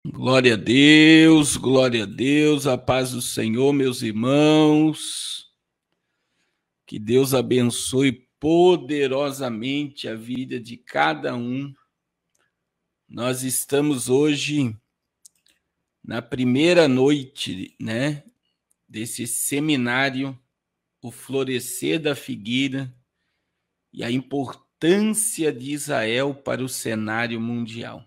Glória a Deus, a paz do Senhor, meus irmãos. Que Deus abençoe poderosamente a vida de cada um. Nós estamos hoje na primeira noite, desse seminário, o florescer da figueira e a importância de Israel para o cenário mundial.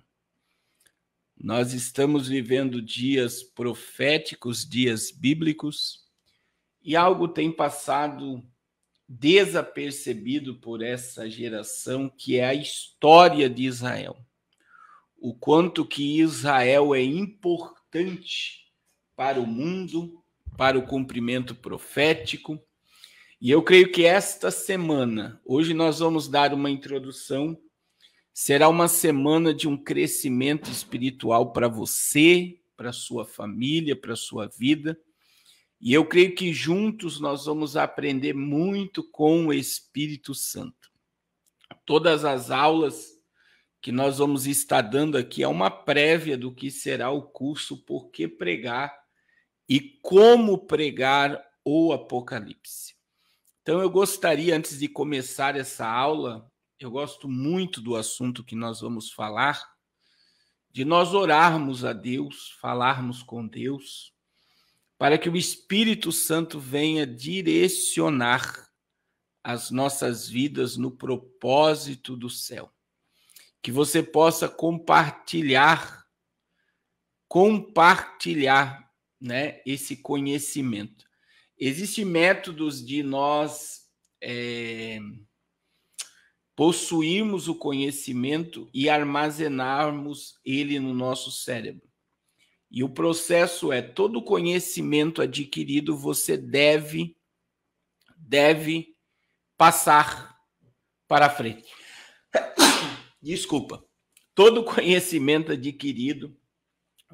Nós estamos vivendo dias proféticos, dias bíblicos, e algo tem passado desapercebido por essa geração, que é a história de Israel. O quanto que Israel é importante para o mundo, para o cumprimento profético. E eu creio que esta semana, hoje nós vamos dar uma introdução, será uma semana de um crescimento espiritual para você, para sua família, para sua vida. E eu creio que juntos nós vamos aprender muito com o Espírito Santo. Todas as aulas que nós vamos estar dando aqui é uma prévia do que será o curso Por que Pregar e Como Pregar o Apocalipse. Então eu gostaria, antes de começar essa aula, eu gosto muito do assunto que nós vamos falar, de nós orarmos a Deus, falarmos com Deus, para que o Espírito Santo venha direcionar as nossas vidas no propósito do céu. Que você possa compartilhar, esse conhecimento. Existem métodos de nós possuirmos o conhecimento e armazenarmos ele no nosso cérebro. E o processo é, todo conhecimento adquirido você deve passar para frente. Desculpa. Todo conhecimento adquirido,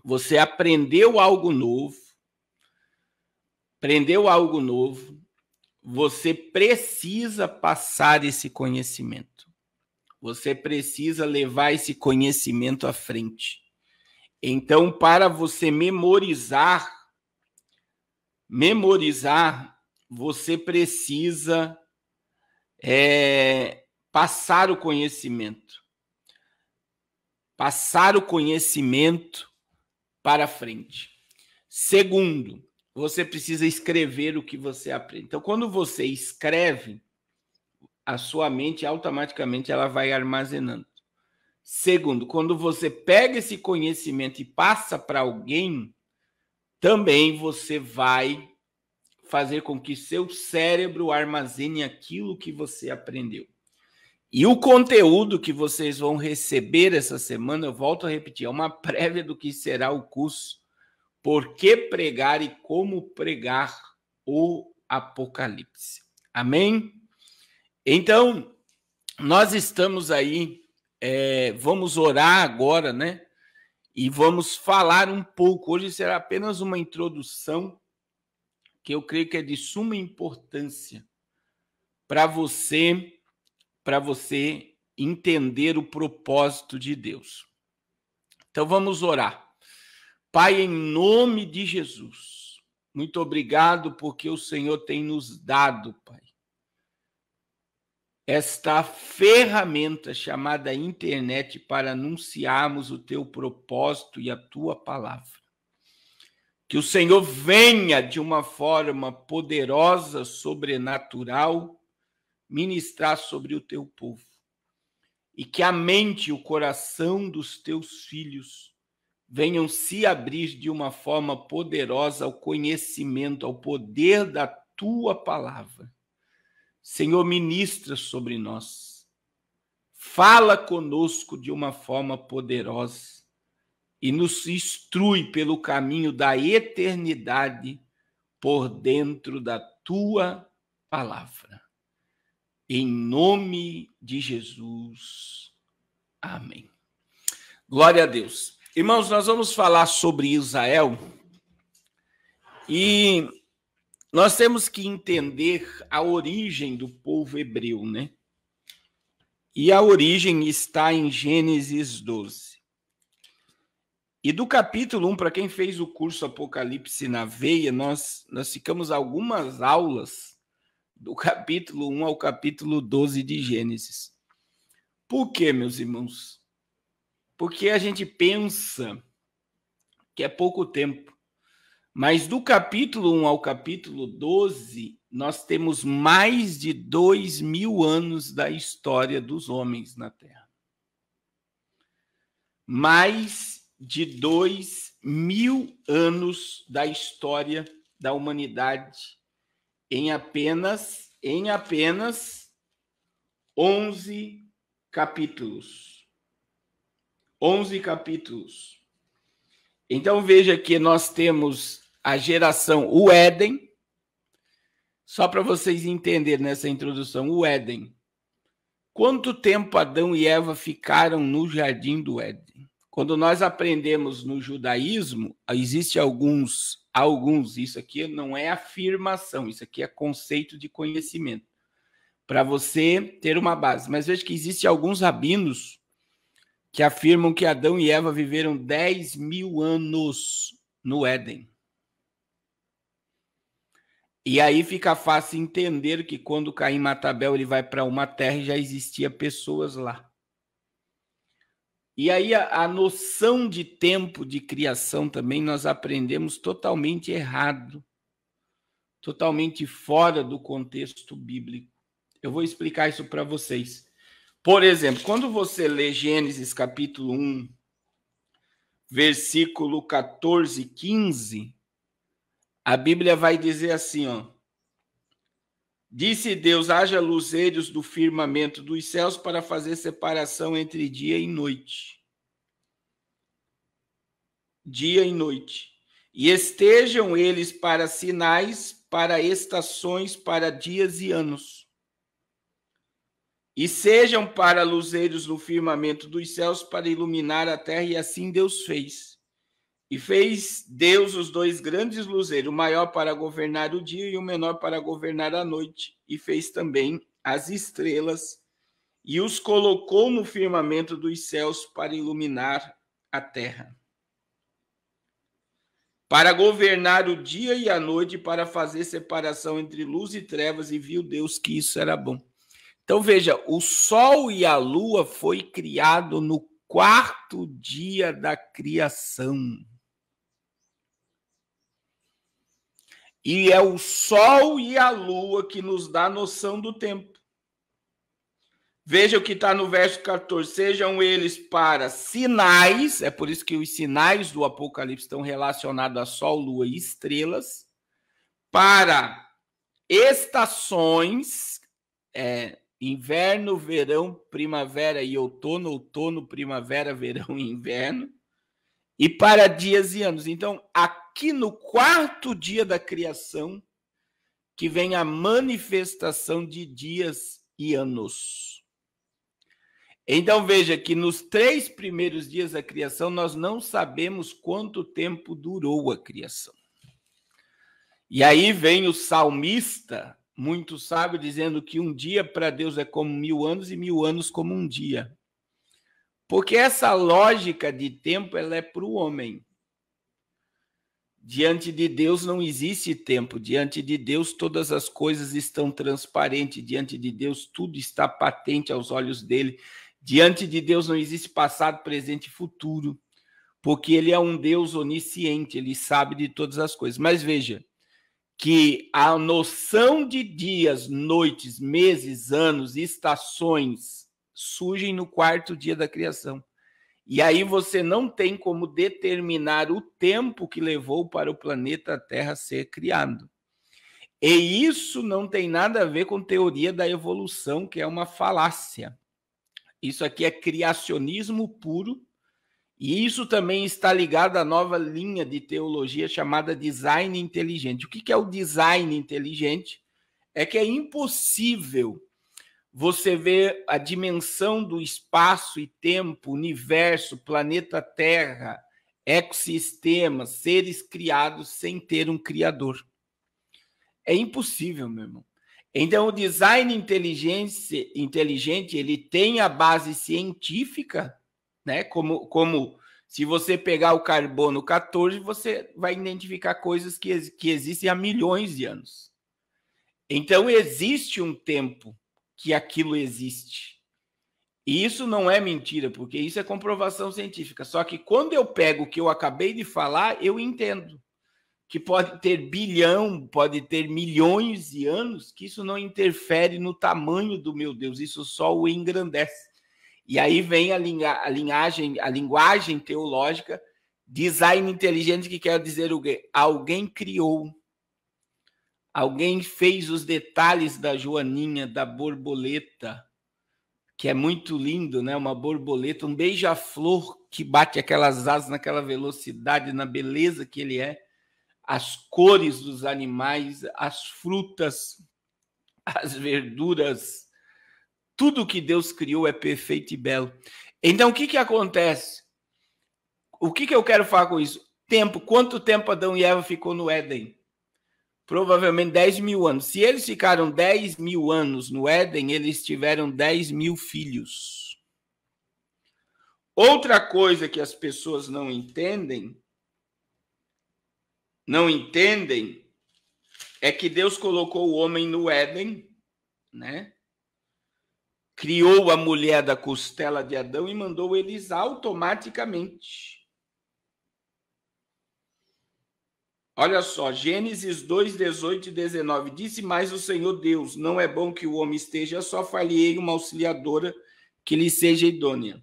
você aprendeu algo novo, você precisa passar esse conhecimento. Você precisa levar esse conhecimento à frente. Então, para você memorizar, você precisa passar o conhecimento. Passar o conhecimento para frente. Segundo, você precisa escrever o que você aprende. Então, quando você escreve, a sua mente automaticamente ela vai armazenando. Segundo, quando você pega esse conhecimento e passa para alguém, também você vai fazer com que seu cérebro armazene aquilo que você aprendeu. E o conteúdo que vocês vão receber essa semana, eu volto a repetir, é uma prévia do que será o curso Por que Pregar e Como Pregar o Apocalipse. Amém? Então, nós estamos aí, vamos orar agora, e vamos falar um pouco. Hoje será apenas uma introdução, que eu creio que é de suma importância para você entender o propósito de Deus. Então vamos orar. Pai, em nome de Jesus, muito obrigado porque o Senhor tem nos dado, Pai, esta ferramenta chamada internet para anunciarmos o teu propósito e a tua palavra. Que o Senhor venha de uma forma poderosa, sobrenatural, ministrar sobre o teu povo. E que a mente e o coração dos teus filhos venham se abrir de uma forma poderosa ao conhecimento, ao poder da tua palavra. Senhor, ministra sobre nós. Fala conosco de uma forma poderosa e nos instrui pelo caminho da eternidade por dentro da tua palavra. Em nome de Jesus. Amém. Glória a Deus. Irmãos, nós vamos falar sobre Israel e nós temos que entender a origem do povo hebreu, E a origem está em Gênesis 12. E do capítulo 1, para quem fez o curso Apocalipse na Veia, nós ficamos algumas aulas do capítulo 1 ao capítulo 12 de Gênesis. Por quê, meus irmãos? Porque a gente pensa que é pouco tempo. Mas do capítulo 1 ao capítulo 12, nós temos mais de 2000 anos da história dos homens na Terra. Mais de 2000 anos da história da humanidade em apenas 11 capítulos. 11 capítulos. Então veja que nós temos a geração, o Éden, só para vocês entenderem nessa introdução, o Éden. Quanto tempo Adão e Eva ficaram no jardim do Éden? Quando nós aprendemos no judaísmo, existe alguns, isso aqui não é afirmação, isso aqui é conceito de conhecimento, para você ter uma base. Mas veja que existem alguns rabinos que afirmam que Adão e Eva viveram 10.000 anos no Éden. E aí fica fácil entender que quando Caim mata Abel, ele vai para uma terra e já existia pessoas lá. E aí a noção de tempo de criação também nós aprendemos totalmente errado, totalmente fora do contexto bíblico. Eu vou explicar isso para vocês. Por exemplo, quando você lê Gênesis capítulo 1, versículo 14 e 15, a Bíblia vai dizer assim, ó: disse Deus, haja luzeiros do firmamento dos céus para fazer separação entre dia e noite. Dia e noite. E estejam eles para sinais, para estações, para dias e anos. E sejam para luzeiros no firmamento dos céus para iluminar a terra, e assim Deus fez. E fez Deus os dois grandes luzeiros, o maior para governar o dia e o menor para governar a noite. E fez também as estrelas e os colocou no firmamento dos céus para iluminar a terra, para governar o dia e a noite, para fazer separação entre luz e trevas, e viu Deus que isso era bom. Então veja, o sol e a lua foi criado no 4º dia da criação. E é o sol e a lua que nos dá noção do tempo. Veja o que está no verso 14. Sejam eles para sinais, é por isso que os sinais do Apocalipse estão relacionados a sol, lua e estrelas, para estações, inverno, verão, primavera e outono, outono, primavera, verão e inverno, e para dias e anos. Então, aqui no 4º dia da criação, que vem a manifestação de dias e anos. Então, veja que nos 3 primeiros dias da criação, nós não sabemos quanto tempo durou a criação. E aí vem o salmista, muito sábio, dizendo que um dia para Deus é como 1000 anos e 1000 anos como um dia. Porque essa lógica de tempo, ela é para o homem. Diante de Deus não existe tempo. Diante de Deus todas as coisas estão transparentes. Diante de Deus tudo está patente aos olhos dele. Diante de Deus não existe passado, presente e futuro. Porque ele é um Deus onisciente, ele sabe de todas as coisas. Mas veja que a noção de dias, noites, meses, anos, estações surgem no 4º dia da criação. E aí você não tem como determinar o tempo que levou para o planeta Terra ser criado. E isso não tem nada a ver com teoria da evolução, que é uma falácia. Isso aqui é criacionismo puro, e isso também está ligado à nova linha de teologia chamada design inteligente. O que é o design inteligente? É que é impossível você ver a dimensão do espaço e tempo, universo, planeta Terra, ecossistema, seres criados sem ter um criador. É impossível, meu irmão. Então, o design inteligente, ele tem a base científica, né? Como Se você pegar o carbono 14, você vai identificar coisas que existem há milhões de anos. Então, existe um tempo que aquilo existe. E isso não é mentira, porque isso é comprovação científica. Só que quando eu pego o que eu acabei de falar, eu entendo que pode ter bilhão, pode ter milhões de anos, que isso não interfere no tamanho do meu Deus, isso só o engrandece. E aí vem a linguagem teológica, design inteligente, que quer dizer o quê? Alguém criou. Alguém fez os detalhes da joaninha, da borboleta, que é muito lindo, né? Uma borboleta, um beija-flor que bate aquelas asas naquela velocidade, na beleza que ele é, as cores dos animais, as frutas, as verduras, tudo que Deus criou é perfeito e belo. Então, o que acontece? O que eu quero falar com isso? Tempo. Quanto tempo Adão e Eva ficou no Éden? Provavelmente 10 mil anos. Se eles ficaram 10 mil anos no Éden, eles tiveram 10 mil filhos. Outra coisa que as pessoas não entendem é que Deus colocou o homem no Éden, né? Criou a mulher da costela de Adão e mandou eles automaticamente. Olha só, Gênesis 2, 18 e 19. Disse mais o Senhor Deus, não é bom que o homem esteja só, far-lhe-ei uma auxiliadora que lhe seja idônea.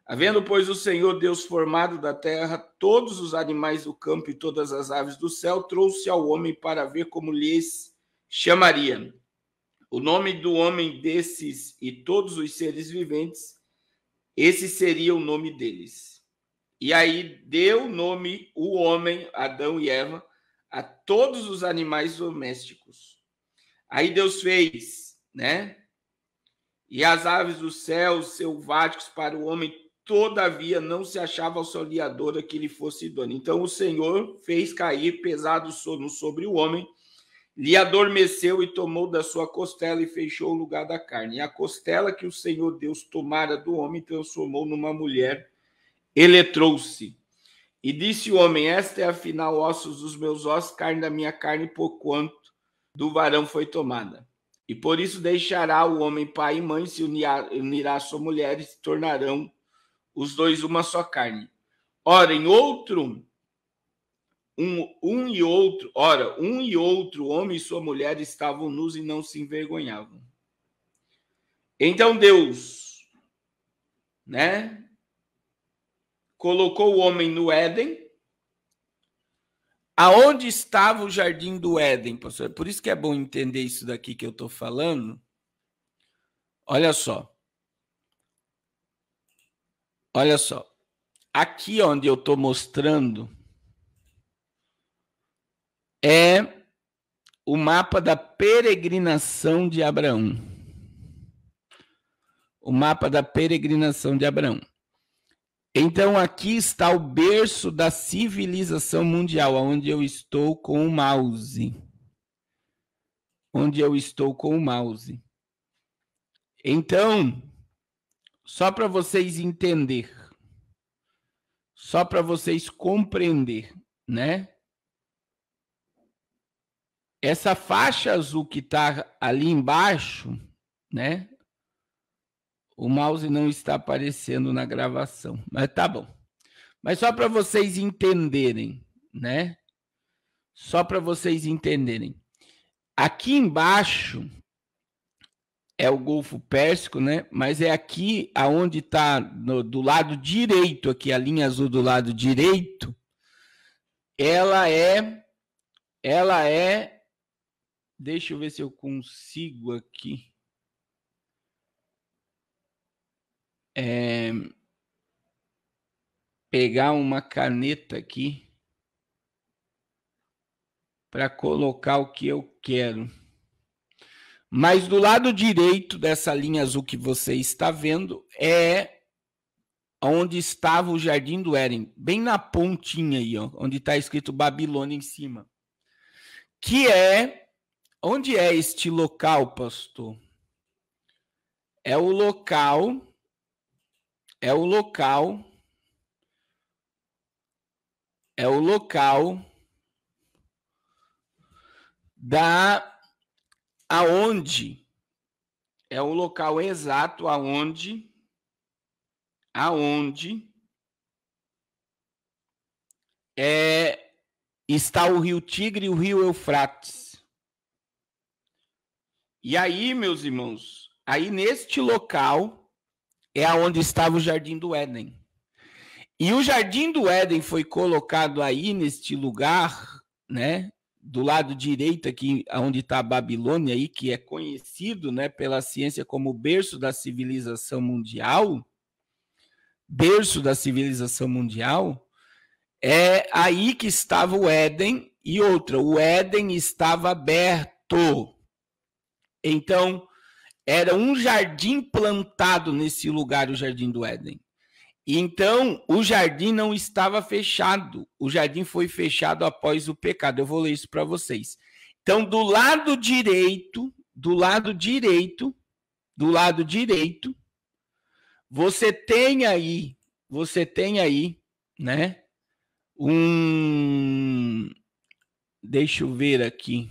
Havendo, pois, o Senhor Deus formado da terra todos os animais do campo e todas as aves do céu, trouxe ao homem para ver como lhes chamaria. O nome do homem desses e todos os seres viventes, esse seria o nome deles. E aí deu nome o homem, Adão e Eva, a todos os animais domésticos. Aí Deus fez, né? E as aves dos céus selváticos para o homem, todavia não se achava auxiliadora que lhe fosse idônea. Então o Senhor fez cair pesado sono sobre o homem, lhe adormeceu e tomou da sua costela e fechou o lugar da carne. E a costela que o Senhor Deus tomara do homem transformou numa mulher, ele trouxe. E disse o homem, esta é afinal ossos dos meus ossos, carne da minha carne, porquanto do varão foi tomada. E por isso deixará o homem pai e mãe, se unirá a sua mulher e se tornarão os dois uma só carne. Ora, um e outro, homem e sua mulher, estavam nus e não se envergonhavam. Então Deus, né, colocou o homem no Éden. Aonde estava o jardim do Éden, pastor? Por isso que é bom entender isso daqui que eu estou falando. Olha só. Olha só. Aqui onde eu estou mostrando é o mapa da peregrinação de Abraão. O mapa da peregrinação de Abraão. Então, aqui está o berço da civilização mundial, onde eu estou com o mouse. Então, só para vocês entenderem, só para vocês compreender, né? Essa faixa azul que está ali embaixo, né? O mouse não está aparecendo na gravação, mas tá bom. Mas só para vocês entenderem, né? Só para vocês entenderem. Aqui embaixo é o Golfo Pérsico, né? Mas é aqui aonde está do lado direito, aqui a linha azul do lado direito, ela é, deixa eu ver se eu consigo aqui. Pegar uma caneta aqui para colocar o que eu quero. Mas do lado direito dessa linha azul que você está vendo é onde estava o Jardim do Éden, bem na pontinha aí, ó, onde está escrito Babilônia em cima. Que é, onde é este local, pastor? É o local é o local aonde é o local exato aonde está o rio Tigre e o rio Eufrates. E aí, meus irmãos, aí neste local é aonde estava o Jardim do Éden. E o Jardim do Éden foi colocado aí neste lugar, né? Do lado direito aqui, onde está a Babilônia, aí, que é conhecido, né, pela ciência como o berço da civilização mundial. Berço da civilização mundial. É aí que estava o Éden. E outra, o Éden estava aberto. Então, era um jardim plantado nesse lugar, o Jardim do Éden. Então, o jardim não estava fechado. O jardim foi fechado após o pecado. Eu vou ler isso para vocês. Então, do lado direito, você tem aí, né? Deixa eu ver aqui.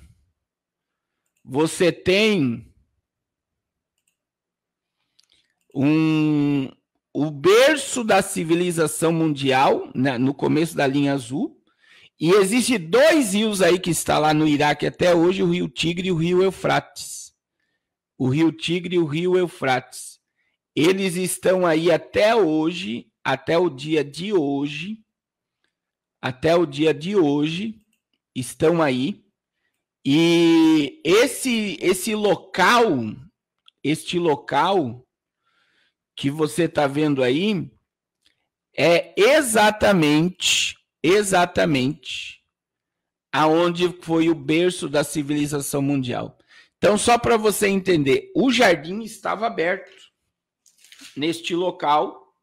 Você tem o berço da civilização mundial, né, no começo da linha azul, e existe 2 rios aí que está lá no Iraque até hoje, o rio Tigre e o rio Eufrates. O rio Tigre e o rio Eufrates. Eles estão aí até hoje, até o dia de hoje, estão aí. E este local que você está vendo aí é exatamente aonde foi o berço da civilização mundial. Então, só para você entender, o jardim estava aberto neste local.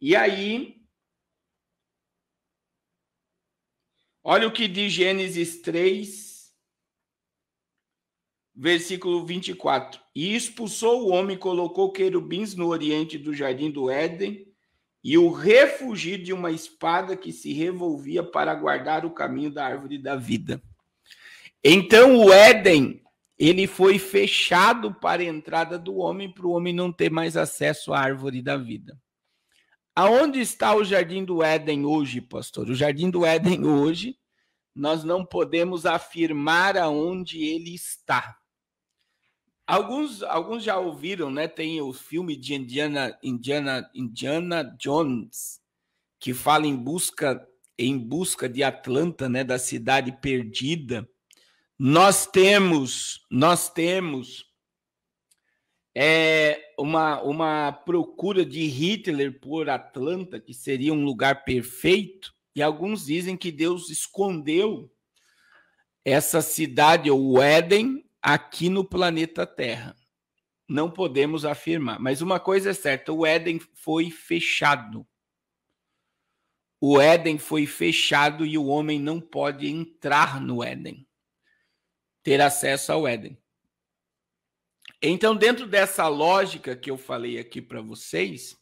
E aí, olha o que diz Gênesis 3, versículo 24. E expulsou o homem, colocou querubins no oriente do jardim do Éden, e o refugiu de uma espada que se revolvia para guardar o caminho da árvore da vida. Então o Éden, ele foi fechado para a entrada do homem, para o homem não ter mais acesso à árvore da vida. Aonde está o Jardim do Éden hoje, pastor? O Jardim do Éden hoje, nós não podemos afirmar aonde ele está. Alguns já ouviram, né? Tem o filme de Indiana Jones, que fala em busca de Atlanta, né? Da cidade perdida. Nós temos uma procura de Hitler por Atlanta, que seria um lugar perfeito, e alguns dizem que Deus escondeu essa cidade, o Éden, aqui no planeta Terra. Não podemos afirmar, mas uma coisa é certa, o Éden foi fechado. O Éden foi fechado e o homem não pode entrar no Éden, ter acesso ao Éden. Então, dentro dessa lógica que eu falei aqui para vocês,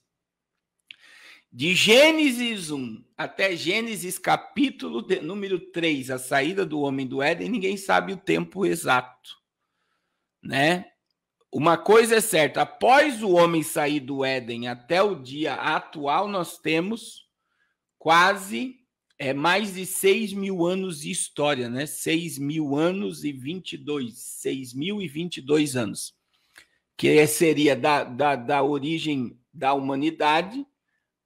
de Gênesis 1 até Gênesis capítulo número 3, a saída do homem do Éden, ninguém sabe o tempo exato, né? Uma coisa é certa, após o homem sair do Éden até o dia atual, nós temos quase mais de 6.000 anos de história, né? 6.000 anos e 6.022 anos, que seria da origem da humanidade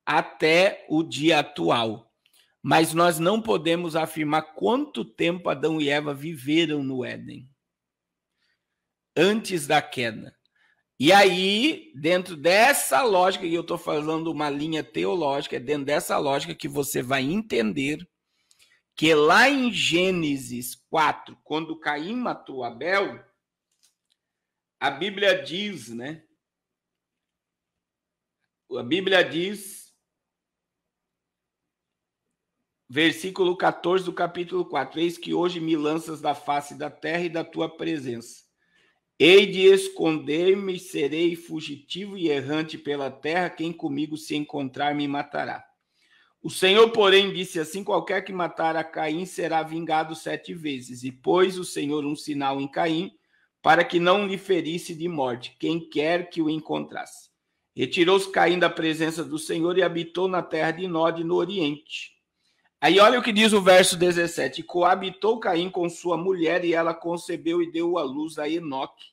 até o dia atual. Mas nós não podemos afirmar quanto tempo Adão e Eva viveram no Éden antes da queda. E aí, dentro dessa lógica, e eu estou falando uma linha teológica, é dentro dessa lógica que você vai entender que lá em Gênesis 4, quando Caim matou Abel, a Bíblia diz, né? A Bíblia diz, versículo 14 do capítulo 4, eis que hoje me lanças da face da terra e da tua presença. Hei de esconder-me, serei fugitivo e errante pela terra, quem comigo se encontrar me matará. O Senhor, porém, disse assim: qualquer que matar a Caim será vingado 7 vezes. E pôs o Senhor um sinal em Caim, para que não lhe ferisse de morte quem quer que o encontrasse. Retirou-se Caim da presença do Senhor e habitou na terra de Nod, no Oriente. Aí olha o que diz o verso 17. Coabitou Caim com sua mulher, e ela concebeu e deu à luz a Enoque.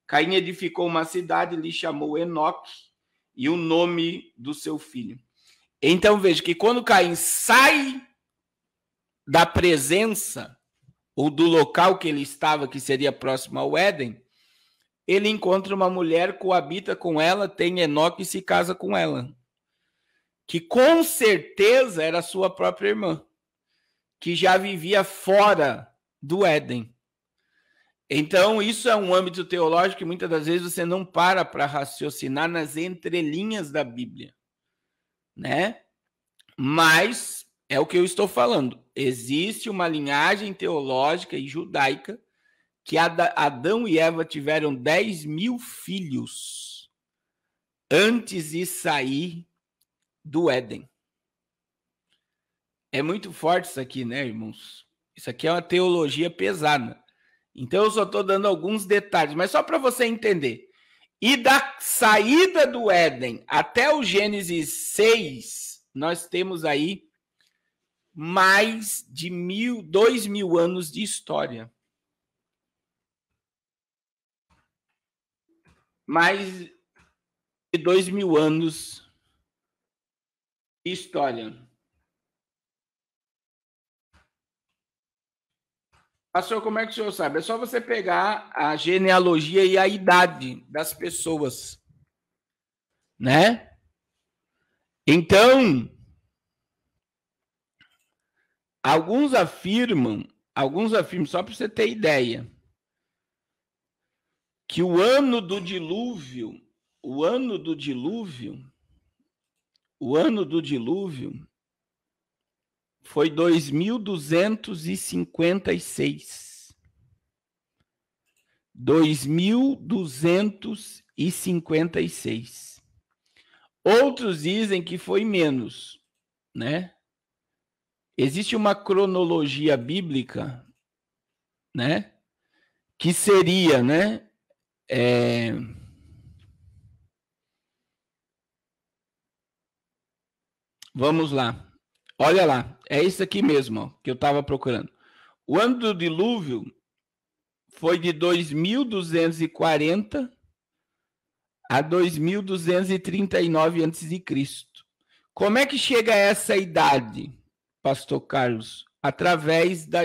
Caim edificou uma cidade, lhe chamou Enoque, e o nome do seu filho. Então veja que quando Caim sai da presença, ou do local que ele estava, que seria próximo ao Éden, ele encontra uma mulher, coabita com ela, tem Enoque e se casa com ela. Que com certeza era sua própria irmã, que já vivia fora do Éden. Então, isso é um âmbito teológico que muitas das vezes você não para raciocinar nas entrelinhas da Bíblia, né? Mas é o que eu estou falando. Existe uma linhagem teológica e judaica que Adão e Eva tiveram 10.000 filhos antes de sair do Éden. É muito forte isso aqui, né, irmãos? Isso aqui é uma teologia pesada. Então, eu só estou dando alguns detalhes, mas só para você entender. E da saída do Éden até o Gênesis 6, nós temos aí mais de 2.000 anos de história. Mais de 2.000 anos de história. Pastor, como é que o senhor sabe? É só você pegar a genealogia e a idade das pessoas, né? Então, alguns afirmam, só para você ter ideia, que o ano do dilúvio foi 2256. 2256. Outros dizem que foi menos, né? Existe uma cronologia bíblica, né? Que seria, né? Vamos lá. Olha lá, é isso aqui mesmo, ó, que eu estava procurando. O ano do dilúvio foi de 2240 a 2239 a.C. Como é que chega a essa idade, pastor Carlos? Através da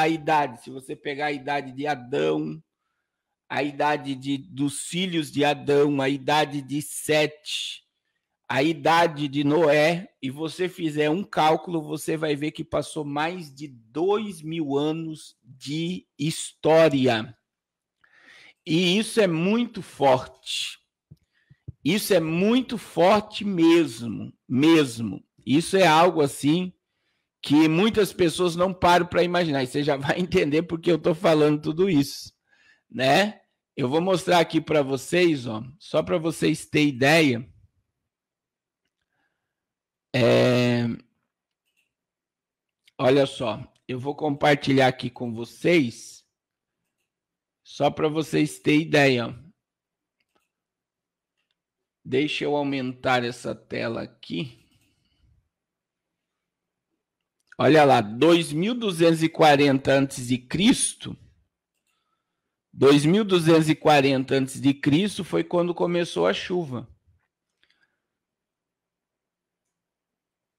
idade. Se você pegar a idade de Adão, a idade dos filhos de Adão, a idade de Sete, a idade de Noé, e você fizer um cálculo, você vai ver que passou mais de 2.000 anos de história. E isso é muito forte. Isso é muito forte mesmo. Isso é algo assim que muitas pessoas não param para imaginar. E você já vai entender porque eu estou falando tudo isso, né? Eu vou mostrar aqui para vocês, ó, só para vocês terem ideia. Olha só, eu vou compartilhar aqui com vocês, só para vocês terem ideia. Deixa eu aumentar essa tela aqui. Olha lá, 2240 a.C., 2240 a.C. foi quando começou a chuva.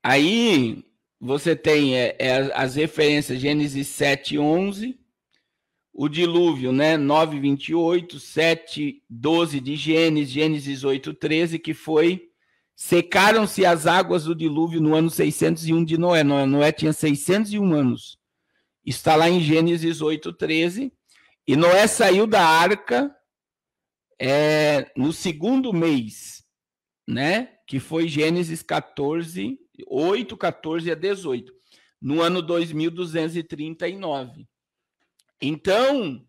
Aí você tem as referências Gênesis 7:11, o dilúvio, né, 9:28, 7:12 de Gênesis 8:13, que foi: secaram-se as águas do dilúvio no ano 601 de Noé. Noé tinha 601 anos. Está lá em Gênesis 8:13. E Noé saiu da arca no segundo mês, né? Que foi Gênesis 14, 8, 14 a 18, no ano 2239. Então,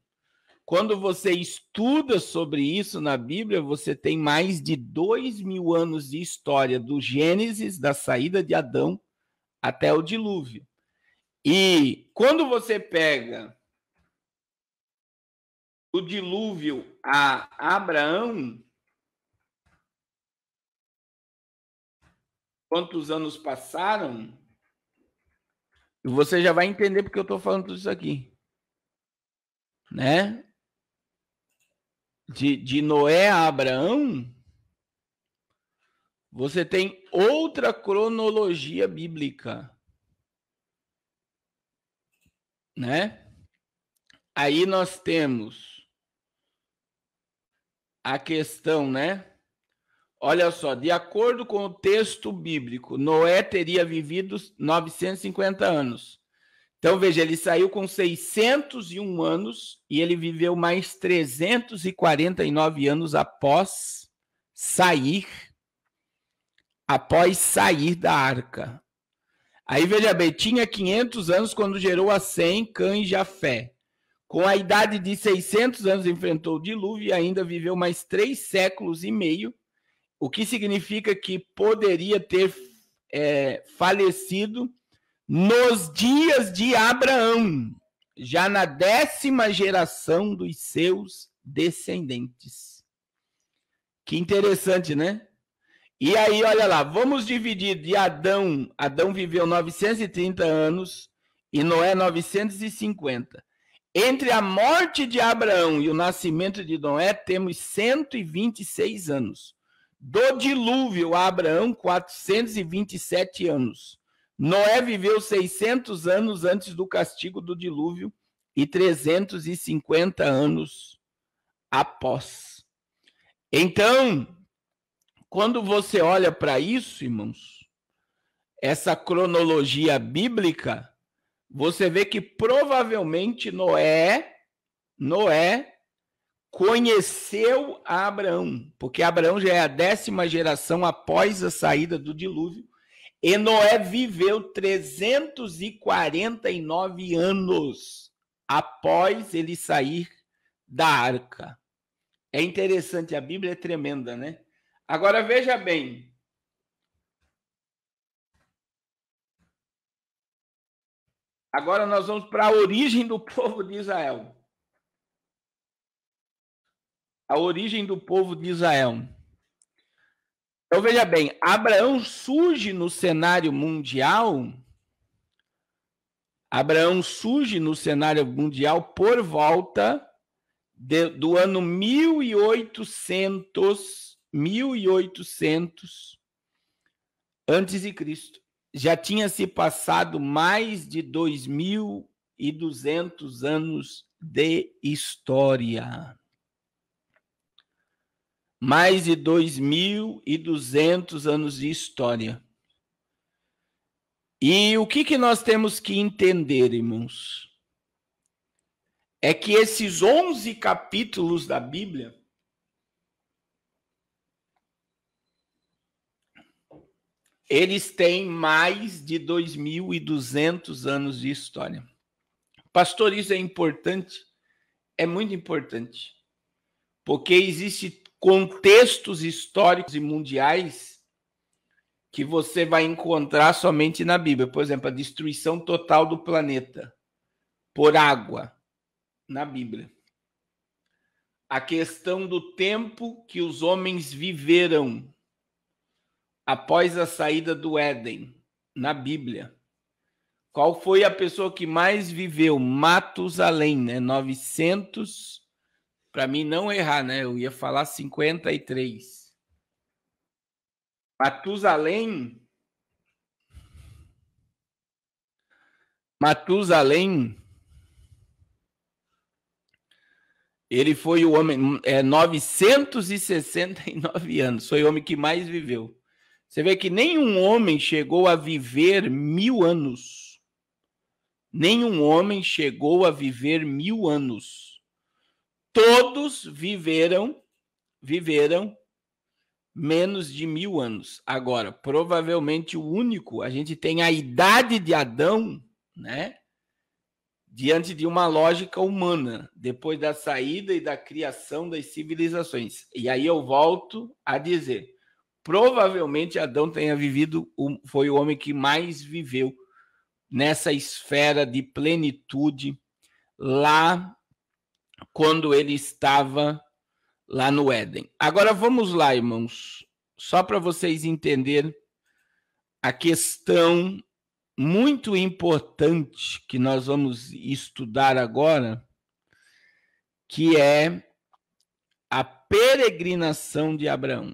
quando você estuda sobre isso na Bíblia, você tem mais de 2.000 anos de história do Gênesis, da saída de Adão, até o dilúvio. E quando você pega o dilúvio a Abraão, quantos anos passaram, você já vai entender porque eu estou falando tudo isso aqui, né? De Noé a Abraão, você tem outra cronologia bíblica, né? Aí nós temos a questão, né? Olha só, de acordo com o texto bíblico, Noé teria vivido 950 anos. Então, veja, ele saiu com 601 anos e ele viveu mais 349 anos após sair da arca. Aí, veja bem, tinha 500 anos quando gerou a Sem, Cã e Jafé. Com a idade de 600 anos, enfrentou o dilúvio e ainda viveu mais 3 séculos e meio, o que significa que poderia ter falecido nos dias de Abraão, já na 10ª geração dos seus descendentes. Que interessante, né? E aí, olha lá, vamos dividir de Adão. Adão viveu 930 anos e Noé 950. Entre a morte de Abraão e o nascimento de Noé, temos 126 anos. Do dilúvio a Abraão, 427 anos. Noé viveu 600 anos antes do castigo do dilúvio e 350 anos após. Então, quando você olha para isso, irmãos, essa cronologia bíblica, você vê que provavelmente Noé conheceu a Abraão, porque Abraão já é a 10ª geração após a saída do dilúvio, e Noé viveu 349 anos após ele sair da arca. É interessante, a Bíblia é tremenda, né? Agora, veja bem. Agora nós vamos para a origem do povo de Israel. A origem do povo de Israel. Então, veja bem, Abraão surge no cenário mundial. Abraão surge no cenário mundial por volta do ano 1800 antes de Cristo. Já tinha se passado mais de 2.200 anos de história. Mais de 2.200 anos de história. E o que nós temos que entender, irmãos? É que esses 11 capítulos da Bíblia eles têm mais de 2.200 anos de história. Pastor, isso é importante? É muito importante. Porque existem contextos históricos e mundiais que você vai encontrar somente na Bíblia. Por exemplo, a destruição total do planeta por água, na Bíblia. A questão do tempo que os homens viveram após a saída do Éden, na Bíblia. Qual foi a pessoa que mais viveu? Matusalém, né? 900, para mim não errar, né? Eu ia falar 53. Matusalém, ele foi o homem, 969 anos, foi o homem que mais viveu. Você vê que nenhum homem chegou a viver 1000 anos. Nenhum homem chegou a viver 1000 anos. Todos viveram menos de 1000 anos. Agora, provavelmente o único, a gente tem a idade de Adão, né? Diante de uma lógica humana, depois da saída e da criação das civilizações. E aí eu volto a dizer, provavelmente Adão tenha vivido, foi o homem que mais viveu nessa esfera de plenitude lá quando ele estava lá no Éden. Agora vamos lá, irmãos, só para vocês entenderem a questão muito importante que nós vamos estudar agora, que é a peregrinação de Abraão,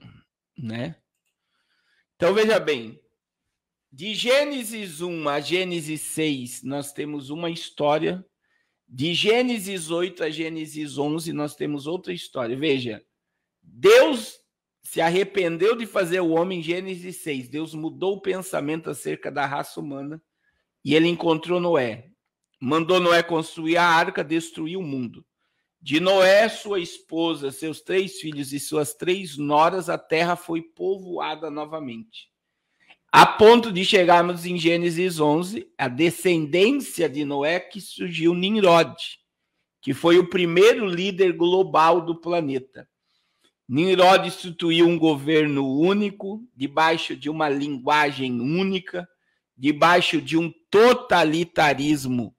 né? Então veja bem, de Gênesis 1 a Gênesis 6, nós temos uma história. De Gênesis 8 a Gênesis 11, nós temos outra história. Veja, Deus se arrependeu de fazer o homem em Gênesis 6. Deus mudou o pensamento acerca da raça humana e ele encontrou Noé. Mandou Noé construir a arca, destruir o mundo. De Noé, sua esposa, seus 3 filhos e suas 3 noras, a terra foi povoada novamente. A ponto de chegarmos em Gênesis 11, a descendência de Noé, que surgiu Nimrod, que foi o primeiro líder global do planeta. Nimrod instituiu um governo único, debaixo de uma linguagem única, debaixo de um totalitarismo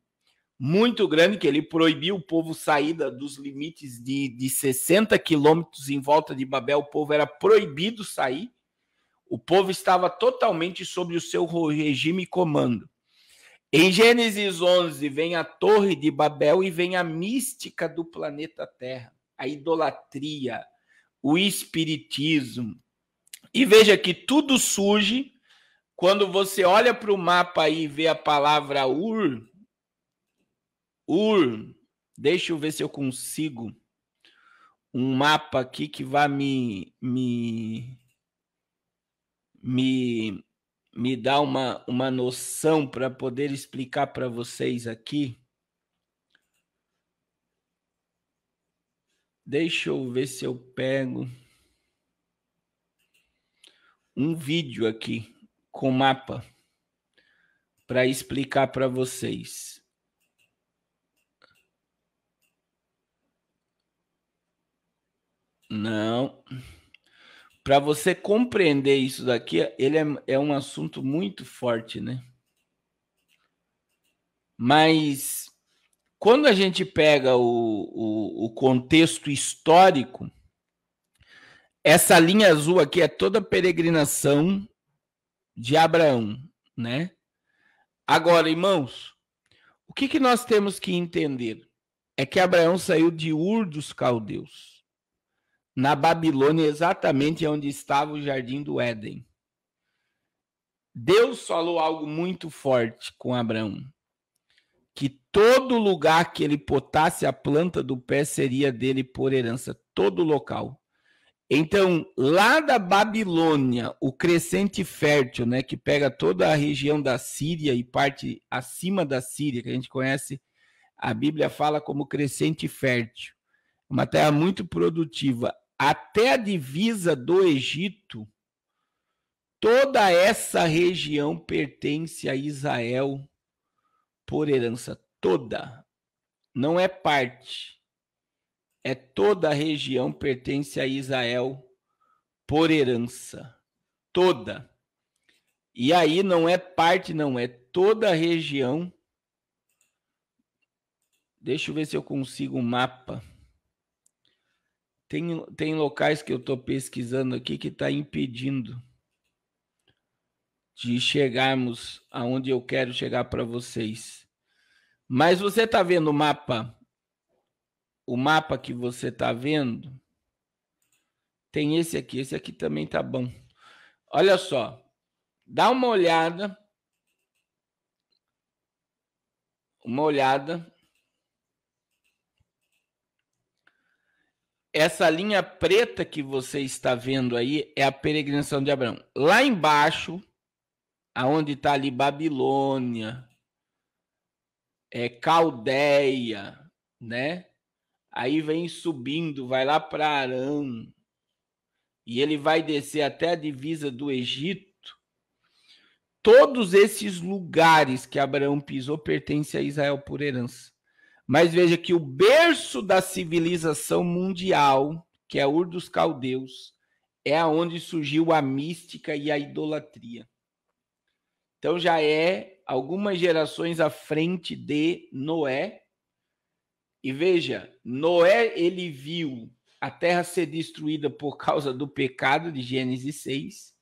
muito grande, que ele proibiu o povo sair dos limites de 60 quilômetros em volta de Babel. O povo era proibido sair. O povo estava totalmente sob o seu regime e comando. Em Gênesis 11 vem a Torre de Babel e vem a mística do planeta Terra, a idolatria, o espiritismo. E veja que tudo surge quando você olha para o mapa aí e vê a palavra Ur. Deixa eu ver se eu consigo um mapa aqui que vai me dar uma noção para poder explicar para vocês aqui. Deixa eu ver se eu pego um vídeo aqui com mapa para explicar para vocês. Não. Para você compreender isso daqui, ele é um assunto muito forte, né? Mas quando a gente pega o contexto histórico, essa linha azul aqui é toda a peregrinação de Abraão, né? Agora, irmãos, o que nós temos que entender? É que Abraão saiu de Ur dos Caldeus, na Babilônia, exatamente onde estava o Jardim do Éden. Deus falou algo muito forte com Abraão, que todo lugar que ele botasse a planta do pé seria dele por herança, todo local. Então, lá da Babilônia, o crescente fértil, né, que pega toda a região da Síria e parte acima da Síria, que a gente conhece, a Bíblia fala como crescente fértil, uma terra muito produtiva, até a divisa do Egito, toda essa região pertence a Israel por herança, toda, não é parte, é toda a região pertence a Israel por herança, toda. E aí não é parte, não, é toda a região. Deixa eu ver se eu consigo um mapa. Tem locais que eu estou pesquisando aqui que está impedindo de chegarmos aonde eu quero chegar para vocês. Mas você está vendo o mapa? O mapa que você está vendo? Tem esse aqui também tá bom. Olha só, dá uma olhada. Essa linha preta que você está vendo aí é a peregrinação de Abraão. Lá embaixo, aonde está ali Babilônia, Caldeia, né? Aí vem subindo, vai lá para Arã, e ele vai descer até a divisa do Egito. Todos esses lugares que Abraão pisou pertencem a Israel por herança. Mas veja que o berço da civilização mundial, que é Ur dos Caldeus, é onde surgiu a mística e a idolatria. Então já é algumas gerações à frente de Noé. E veja, Noé, ele viu a terra ser destruída por causa do pecado de Gênesis 6,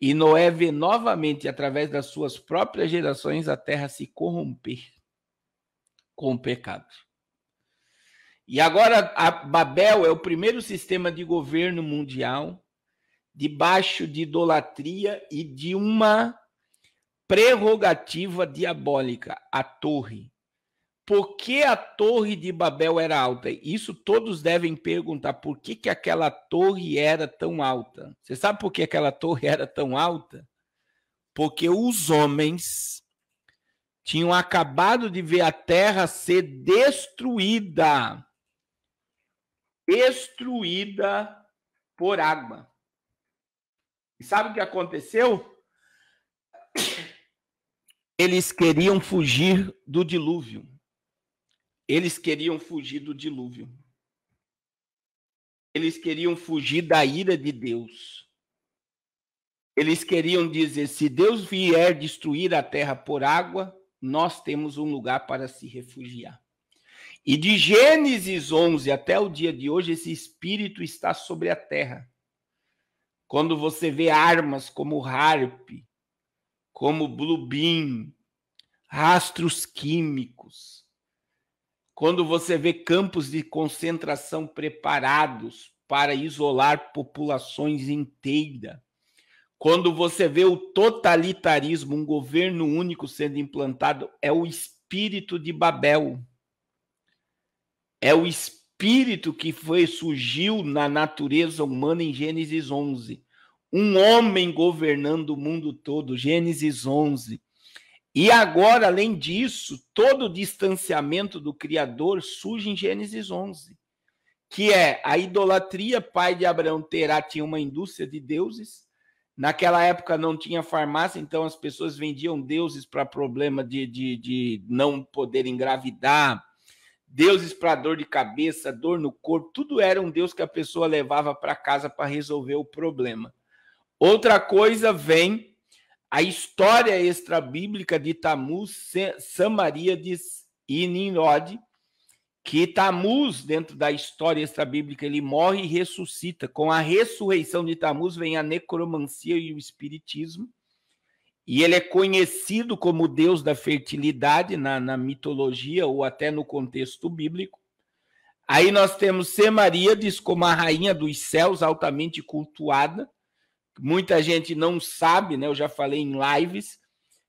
e Noé vê novamente, através das suas próprias gerações, a terra se corromper com o pecado. E agora a Babel é o primeiro sistema de governo mundial debaixo de idolatria e de uma prerrogativa diabólica, a torre. Por que a torre de Babel era alta? Isso todos devem perguntar. Por que aquela torre era tão alta? Você sabe por que aquela torre era tão alta? Porque os homens tinham acabado de ver a terra ser destruída. Destruída por água. E sabe o que aconteceu? Eles queriam fugir do dilúvio. Eles queriam fugir do dilúvio. Eles queriam fugir da ira de Deus. Eles queriam dizer, se Deus vier destruir a terra por água, nós temos um lugar para se refugiar. E de Gênesis 11 até o dia de hoje, esse espírito está sobre a terra. Quando você vê armas como HAARP, como Blue Beam, rastros químicos, quando você vê campos de concentração preparados para isolar populações inteiras, quando você vê o totalitarismo, um governo único sendo implantado, é o espírito de Babel. É o espírito que surgiu na natureza humana em Gênesis 11. Um homem governando o mundo todo, Gênesis 11. E agora, além disso, todo o distanciamento do Criador surge em Gênesis 11, que é a idolatria. Pai de Abraão, Terá, tinha uma indústria de deuses. Naquela época não tinha farmácia, então as pessoas vendiam deuses para problema de não poder engravidar, deuses para dor de cabeça, dor no corpo, tudo era um deus que a pessoa levava para casa para resolver o problema. Outra coisa vem a história extrabíblica de Tamuz, Samaríades e Nimrod, que Tamuz, dentro da história extrabíblica, ele morre e ressuscita. Com a ressurreição de Tamuz vem a necromancia e o espiritismo, e ele é conhecido como deus da fertilidade na mitologia ou até no contexto bíblico. Aí nós temos Semaríades como a rainha dos céus, altamente cultuada. Muita gente não sabe, né? Eu já falei em lives,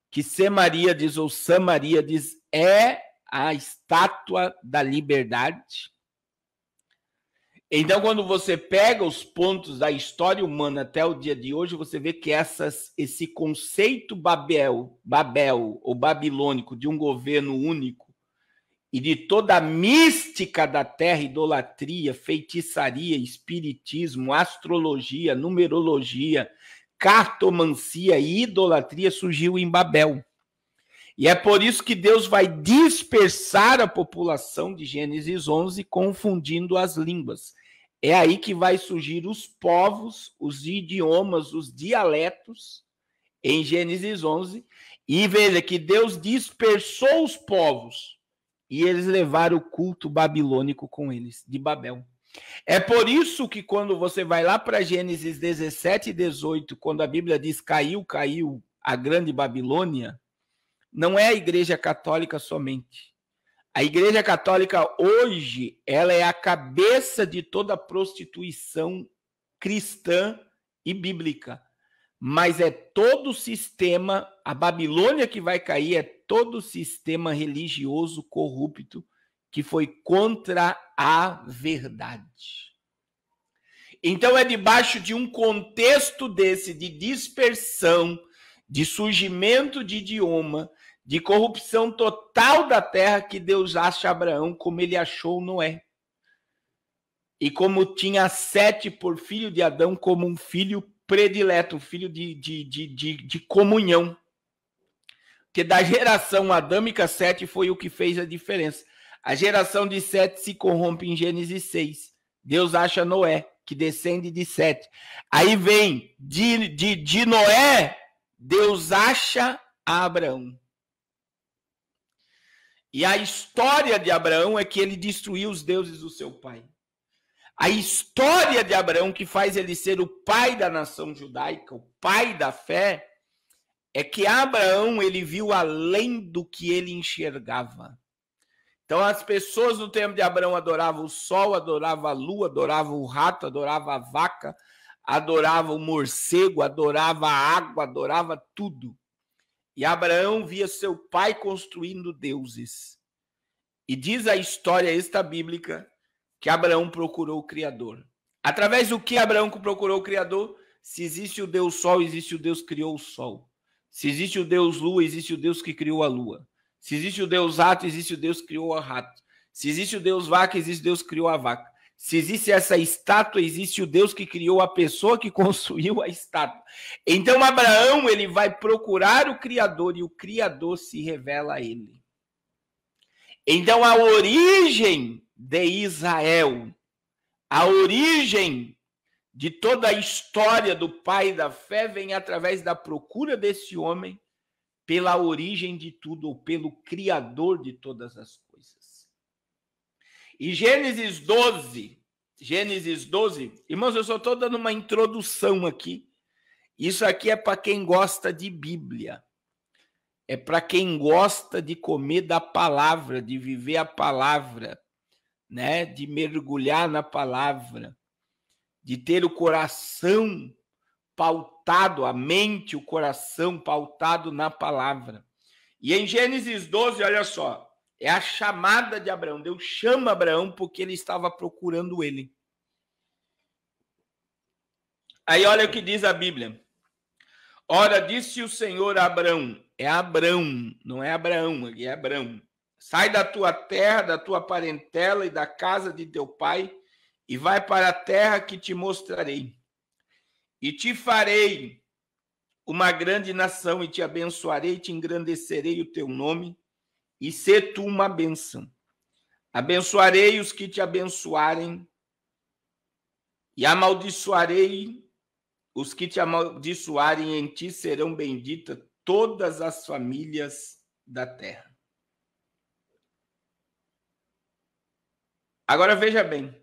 que Semaríades ou Samaríades é a estátua da liberdade. Então, quando você pega os pontos da história humana até o dia de hoje, você vê que esse conceito Babel ou babilônico de um governo único e de toda a mística da terra, idolatria, feitiçaria, espiritismo, astrologia, numerologia, cartomancia e idolatria surgiu em Babel. E é por isso que Deus vai dispersar a população de Gênesis 11, confundindo as línguas. É aí que vai surgir os povos, os idiomas, os dialetos, em Gênesis 11. E veja que Deus dispersou os povos e eles levaram o culto babilônico com eles, de Babel. É por isso que quando você vai lá para Gênesis 17 e 18, quando a Bíblia diz caiu a grande Babilônia, não é a Igreja Católica somente. A Igreja Católica hoje, ela é a cabeça de toda a prostituição cristã e bíblica. Mas é todo o sistema, a Babilônia que vai cair é todo o sistema religioso corrupto que foi contra a verdade. Então é debaixo de um contexto desse de dispersão, de surgimento de idioma, de corrupção total da terra, que Deus acha Abraão como ele achou Noé. E como tinha Sete por filho de Adão, como um filho predileto, um filho de comunhão. Porque da geração adâmica, Sete foi o que fez a diferença. A geração de Sete se corrompe em Gênesis 6. Deus acha Noé, que descende de Sete. Aí vem de Noé, Deus acha a Abraão. E a história de Abraão é que ele destruiu os deuses do seu pai. A história de Abraão, que faz ele ser o pai da nação judaica, o pai da fé, é que Abraão ele viu além do que ele enxergava. Então as pessoas no tempo de Abraão adoravam o sol, adoravam a lua, adoravam o rato, adoravam a vaca, adoravam o morcego, adoravam a água, adoravam tudo. E Abraão via seu pai construindo deuses. E diz a história extra-bíblica que Abraão procurou o Criador. Através do que Abraão procurou o Criador? Se existe o Deus Sol, existe o Deus que criou o Sol. Se existe o Deus Lua, existe o Deus que criou a Lua. Se existe o Deus Rato, existe o Deus que criou o rato. Se existe o Deus Vaca, existe o Deus que criou a vaca. Se existe essa estátua, existe o Deus que criou a pessoa que construiu a estátua. Então Abraão ele vai procurar o Criador e o Criador se revela a ele. Então a origem de Israel, a origem de toda a história do pai da fé vem através da procura desse homem pela origem de tudo, ou pelo Criador de todas as coisas. E Gênesis 12, irmãos, eu só estou dando uma introdução aqui. Isso aqui é para quem gosta de Bíblia. É para quem gosta de comer da palavra, de viver a palavra, né? De mergulhar na palavra, de ter o coração pautado, a mente, o coração pautado na palavra. E em Gênesis 12, olha só, é a chamada de Abraão. Deus chama Abraão porque ele estava procurando ele. Aí olha o que diz a Bíblia. Ora, disse o Senhor a Abraão, é Abrão, não é Abraão, aqui é Abrão. Sai da tua terra, da tua parentela e da casa de teu pai e vai para a terra que te mostrarei. E te farei uma grande nação, e te abençoarei, e te engrandecerei o teu nome, e sê tu uma bênção. Abençoarei os que te abençoarem, e amaldiçoarei os que te amaldiçoarem, em ti serão benditas todas as famílias da terra. Agora veja bem.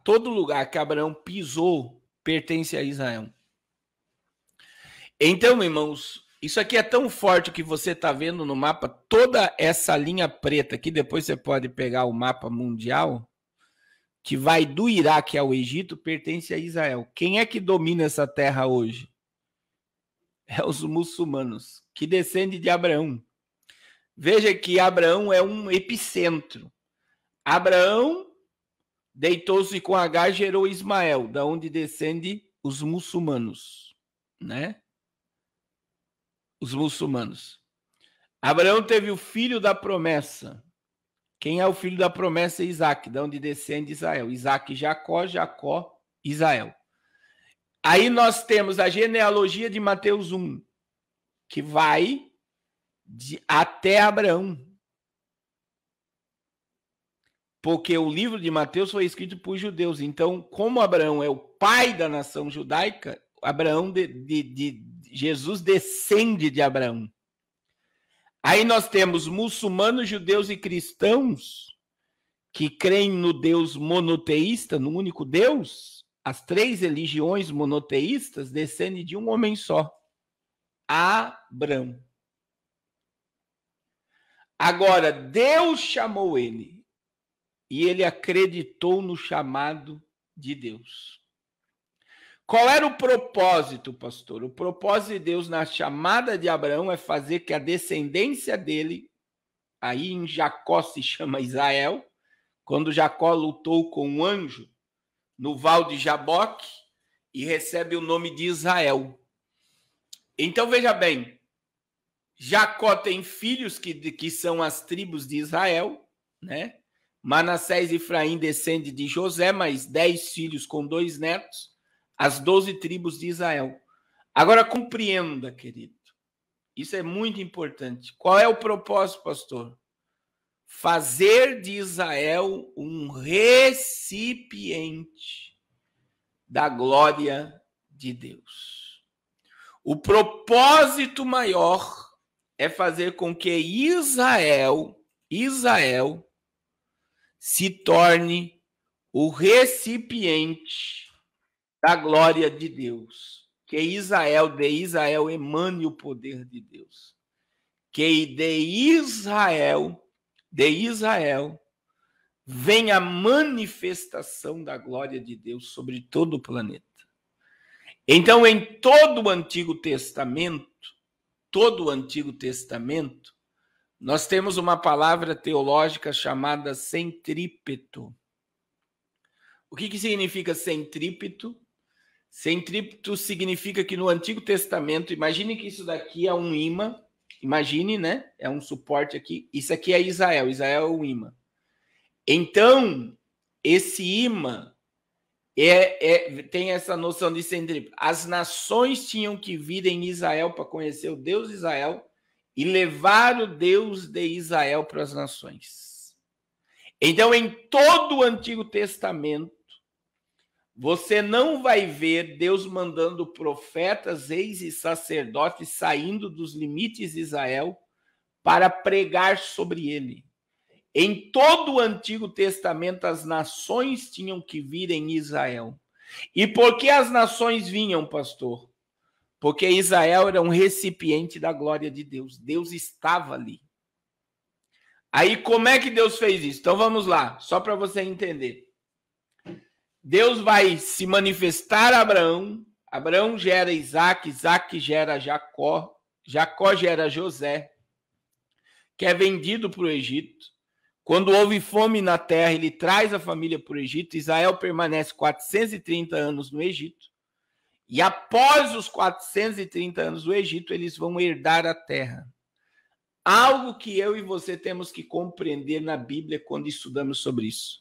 Todo lugar que Abraão pisou pertence a Israel. Então, irmãos, isso aqui é tão forte que você está vendo no mapa, toda essa linha preta, que depois você pode pegar o mapa mundial, que vai do Iraque ao Egito, pertence a Israel. Quem é que domina essa terra hoje? É os muçulmanos, que descendem de Abraão. Veja que Abraão é um epicentro. Abraão deitou-se com Agar, gerou Ismael, da onde descende os muçulmanos, né? Os muçulmanos. Abraão teve o filho da promessa. Quem é o filho da promessa? Isaac, da onde descende Israel. Isaac, Jacó, Jacó, Israel. Aí nós temos a genealogia de Mateus 1, que vai até Abraão. Porque o livro de Mateus foi escrito por judeus. Então, como Abraão é o pai da nação judaica, Jesus descende de Abraão. Aí nós temos muçulmanos, judeus e cristãos que creem no Deus monoteísta, no único Deus. As três religiões monoteístas descendem de um homem só, Abraão. Agora, Deus chamou ele. E ele acreditou no chamado de Deus. Qual era o propósito, pastor? O propósito de Deus na chamada de Abraão é fazer que a descendência dele, aí em Jacó se chama Israel, quando Jacó lutou com um anjo no val de Jaboque e recebe o nome de Israel. Então veja bem, Jacó tem filhos que são as tribos de Israel, né? Manassés e Efraim descende de José, mais 10 filhos com 2 netos, as 12 tribos de Israel. Agora compreenda, querido, isso é muito importante. Qual é o propósito, pastor? fazer de Israel um recipiente da glória de Deus. O propósito maior é fazer com que Israel se torne o recipiente da glória de Deus. Que de Israel emane o poder de Deus. Que de Israel venha a manifestação da glória de Deus sobre todo o planeta. Então, em todo o Antigo Testamento, nós temos uma palavra teológica chamada centrípeto. O que significa centrípeto? Centrípeto significa que no Antigo Testamento, imagine que isso daqui é um imã, imagine, né? É um suporte aqui. Isso aqui é Israel é o imã. Então, esse imã tem essa noção de centrípeto. As nações tinham que vir em Israel para conhecer o Deus de Israel e levar o Deus de Israel para as nações. Então, em todo o Antigo Testamento, você não vai ver Deus mandando profetas, reis e sacerdotes saindo dos limites de Israel para pregar sobre ele. Em todo o Antigo Testamento, as nações tinham que vir em Israel. E por que as nações vinham, pastor? Porque Israel era um recipiente da glória de Deus. Deus estava ali. Aí, como é que Deus fez isso? Então, vamos lá, só para você entender. Deus vai se manifestar a Abraão. Abraão gera Isaac, Isaac gera Jacó, Jacó gera José, que é vendido para o Egito. Quando houve fome na terra, ele traz a família para o Egito. Israel permanece 430 anos no Egito. E após os 430 anos do Egito, eles vão herdar a terra. Algo que eu e você temos que compreender na Bíblia quando estudamos sobre isso.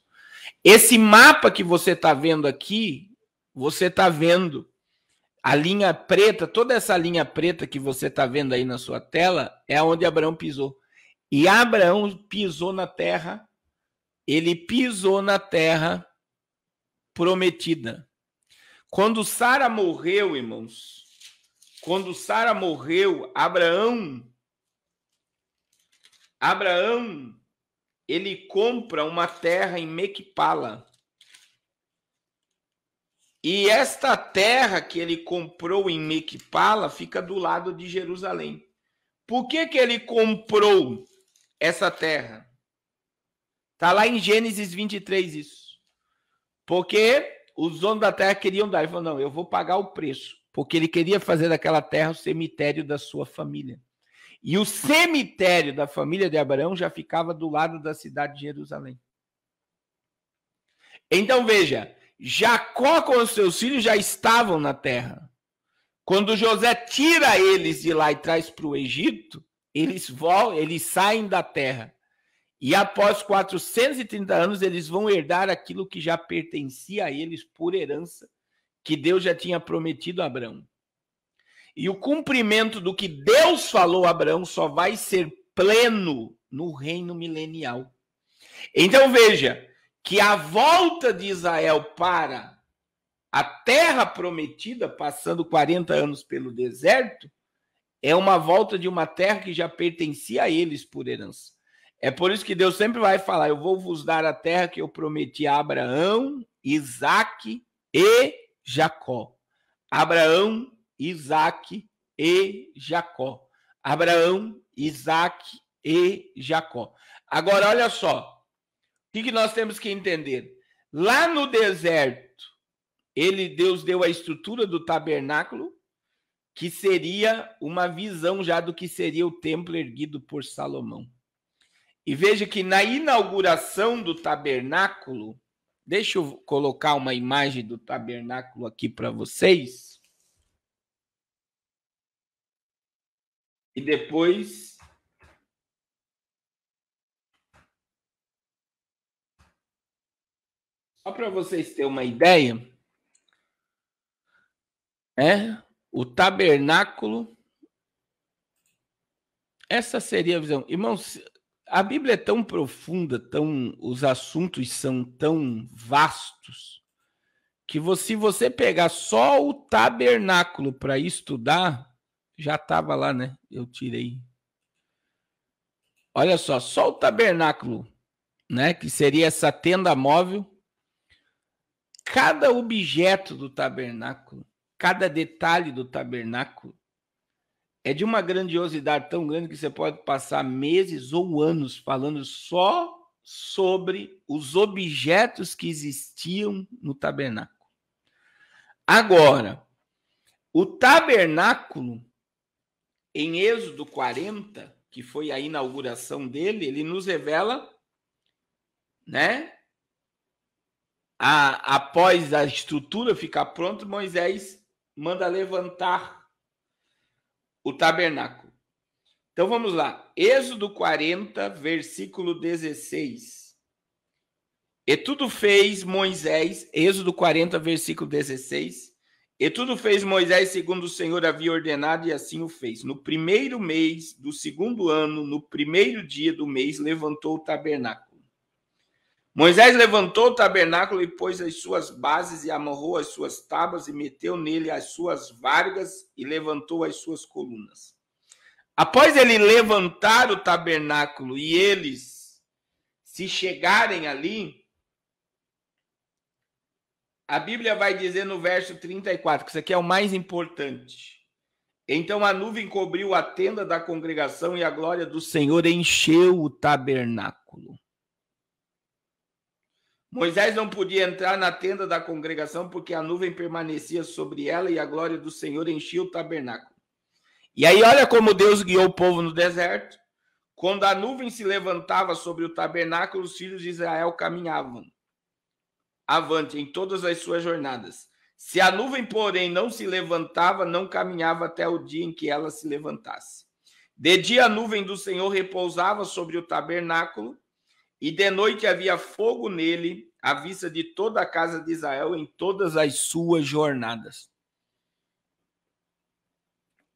Esse mapa que você está vendo aqui, você está vendo a linha preta, toda essa linha preta que você está vendo aí na sua tela, é onde Abraão pisou. E Abraão pisou na terra, ele pisou na terra prometida. Quando Sara morreu, irmãos, Abraão, ele compra uma terra em Mequipala. E esta terra que ele comprou em Mequipala fica do lado de Jerusalém. Por que ele comprou essa terra? Está lá em Gênesis 23 isso. Porque os donos da terra queriam dar. Ele falou, não, eu vou pagar o preço. Porque ele queria fazer daquela terra o cemitério da sua família. E o cemitério da família de Abraão já ficava do lado da cidade de Jerusalém. Então, veja, Jacó com os seus filhos já estavam na terra. Quando José tira eles de lá e traz para o Egito, eles saem da terra. E após 430 anos, eles vão herdar aquilo que já pertencia a eles por herança, que Deus já tinha prometido a Abraão. E o cumprimento do que Deus falou a Abraão só vai ser pleno no reino milenial. Então veja que a volta de Israel para a terra prometida, passando 40 anos pelo deserto, é uma volta de uma terra que já pertencia a eles por herança. É por isso que Deus sempre vai falar, eu vou vos dar a terra que eu prometi a Abraão, Isaque e Jacó. Abraão, Isaque e Jacó. Abraão, Isaque e Jacó. Agora, olha só. O que nós temos que entender? Lá no deserto, Deus deu a estrutura do tabernáculo, que seria uma visão já do que seria o templo erguido por Salomão. E veja que na inauguração do tabernáculo, deixa eu colocar uma imagem do tabernáculo aqui para vocês. E depois só para vocês terem uma ideia, o tabernáculo, essa seria a visão. Irmãos, a Bíblia é tão profunda, os assuntos são tão vastos, que se você pegar só o tabernáculo para estudar, já estava lá, né? Eu tirei. Olha só o tabernáculo, né? Que seria essa tenda móvel. Cada objeto do tabernáculo, cada detalhe do tabernáculo é de uma grandiosidade tão grande que você pode passar meses ou anos falando só sobre os objetos que existiam no tabernáculo. Agora, o tabernáculo, em Êxodo 40, que foi a inauguração dele, ele nos revela, né? Após a estrutura ficar pronta, Moisés manda levantar o tabernáculo. Então vamos lá. Êxodo 40, versículo 16. E tudo fez Moisés, Êxodo 40, versículo 16. E tudo fez Moisés segundo o Senhor havia ordenado, e assim o fez. No primeiro mês do segundo ano, no primeiro dia do mês, levantou o tabernáculo. Moisés levantou o tabernáculo e pôs as suas bases e amarrou as suas tábuas e meteu nele as suas vargas e levantou as suas colunas. Após ele levantar o tabernáculo e eles se chegarem ali, a Bíblia vai dizer no verso 34, que isso aqui é o mais importante. Então a nuvem cobriu a tenda da congregação e a glória do Senhor encheu o tabernáculo. Moisés não podia entrar na tenda da congregação porque a nuvem permanecia sobre ela e a glória do Senhor enchia o tabernáculo. E aí olha como Deus guiou o povo no deserto. Quando a nuvem se levantava sobre o tabernáculo, os filhos de Israel caminhavam avante em todas as suas jornadas. Se a nuvem, porém, não se levantava, não caminhava até o dia em que ela se levantasse. De dia a nuvem do Senhor repousava sobre o tabernáculo, e de noite havia fogo nele, à vista de toda a casa de Israel em todas as suas jornadas.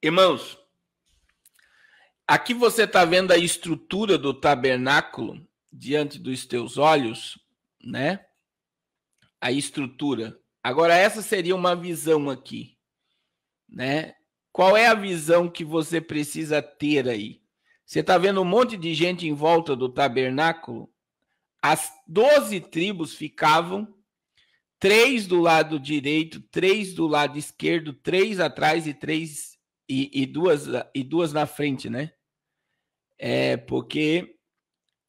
Irmãos, aqui você está vendo a estrutura do tabernáculo diante dos teus olhos, né? A estrutura. Agora, essa seria uma visão aqui, né? Qual é a visão que você precisa ter aí? Você está vendo um monte de gente em volta do tabernáculo? As 12 tribos ficavam 3 do lado direito, 3 do lado esquerdo, 3 atrás e duas na frente, né? Porque...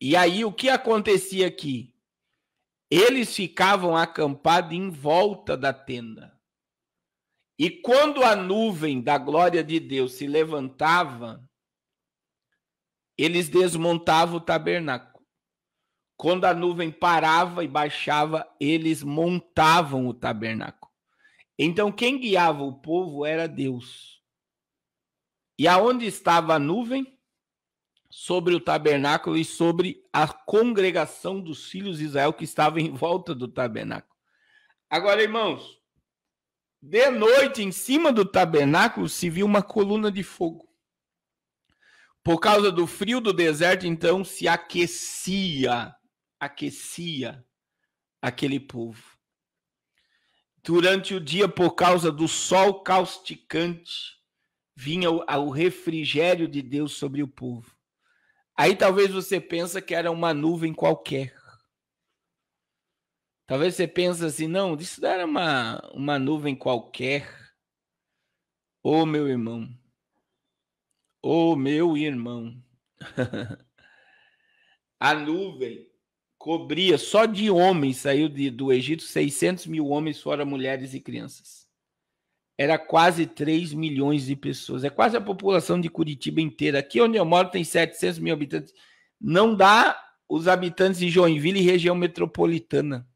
E aí, o que acontecia aqui? Eles ficavam acampados em volta da tenda. E quando a nuvem da glória de Deus se levantava, eles desmontavam o tabernáculo. Quando a nuvem parava e baixava, eles montavam o tabernáculo. Então, quem guiava o povo era Deus. E aonde estava a nuvem? Sobre o tabernáculo e sobre a congregação dos filhos de Israel que estava em volta do tabernáculo. Agora, irmãos, de noite, em cima do tabernáculo, se viu uma coluna de fogo. Por causa do frio do deserto, então, se aquecia aquele povo. Durante o dia, por causa do sol causticante, vinha o refrigério de Deus sobre o povo. Aí talvez você pense que era uma nuvem qualquer. Talvez você pense assim, não, isso era uma nuvem qualquer. Ô, meu irmão. Ô, meu irmão. A nuvem cobria, só de homens, saiu do Egito, 600 mil homens, fora mulheres e crianças. Era quase 3 milhões de pessoas. É quase a população de Curitiba inteira. Aqui onde eu moro tem 700 mil habitantes. Não dá os habitantes de Joinville e região metropolitana.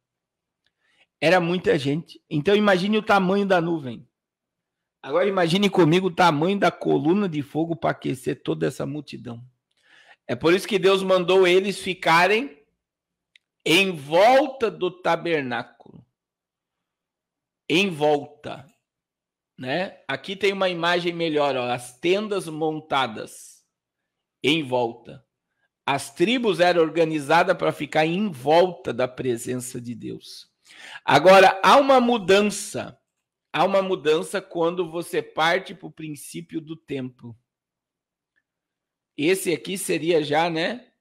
Era muita gente. Então imagine o tamanho da nuvem. Agora imagine comigo o tamanho da coluna de fogo para aquecer toda essa multidão. É por isso que Deus mandou eles ficarem em volta do tabernáculo. Em volta. Né? Aqui tem uma imagem melhor, ó, as tendas montadas em volta. As tribos eram organizadas para ficar em volta da presença de Deus. Agora, há uma mudança quando você parte para o princípio do templo. Esse aqui seria já, né?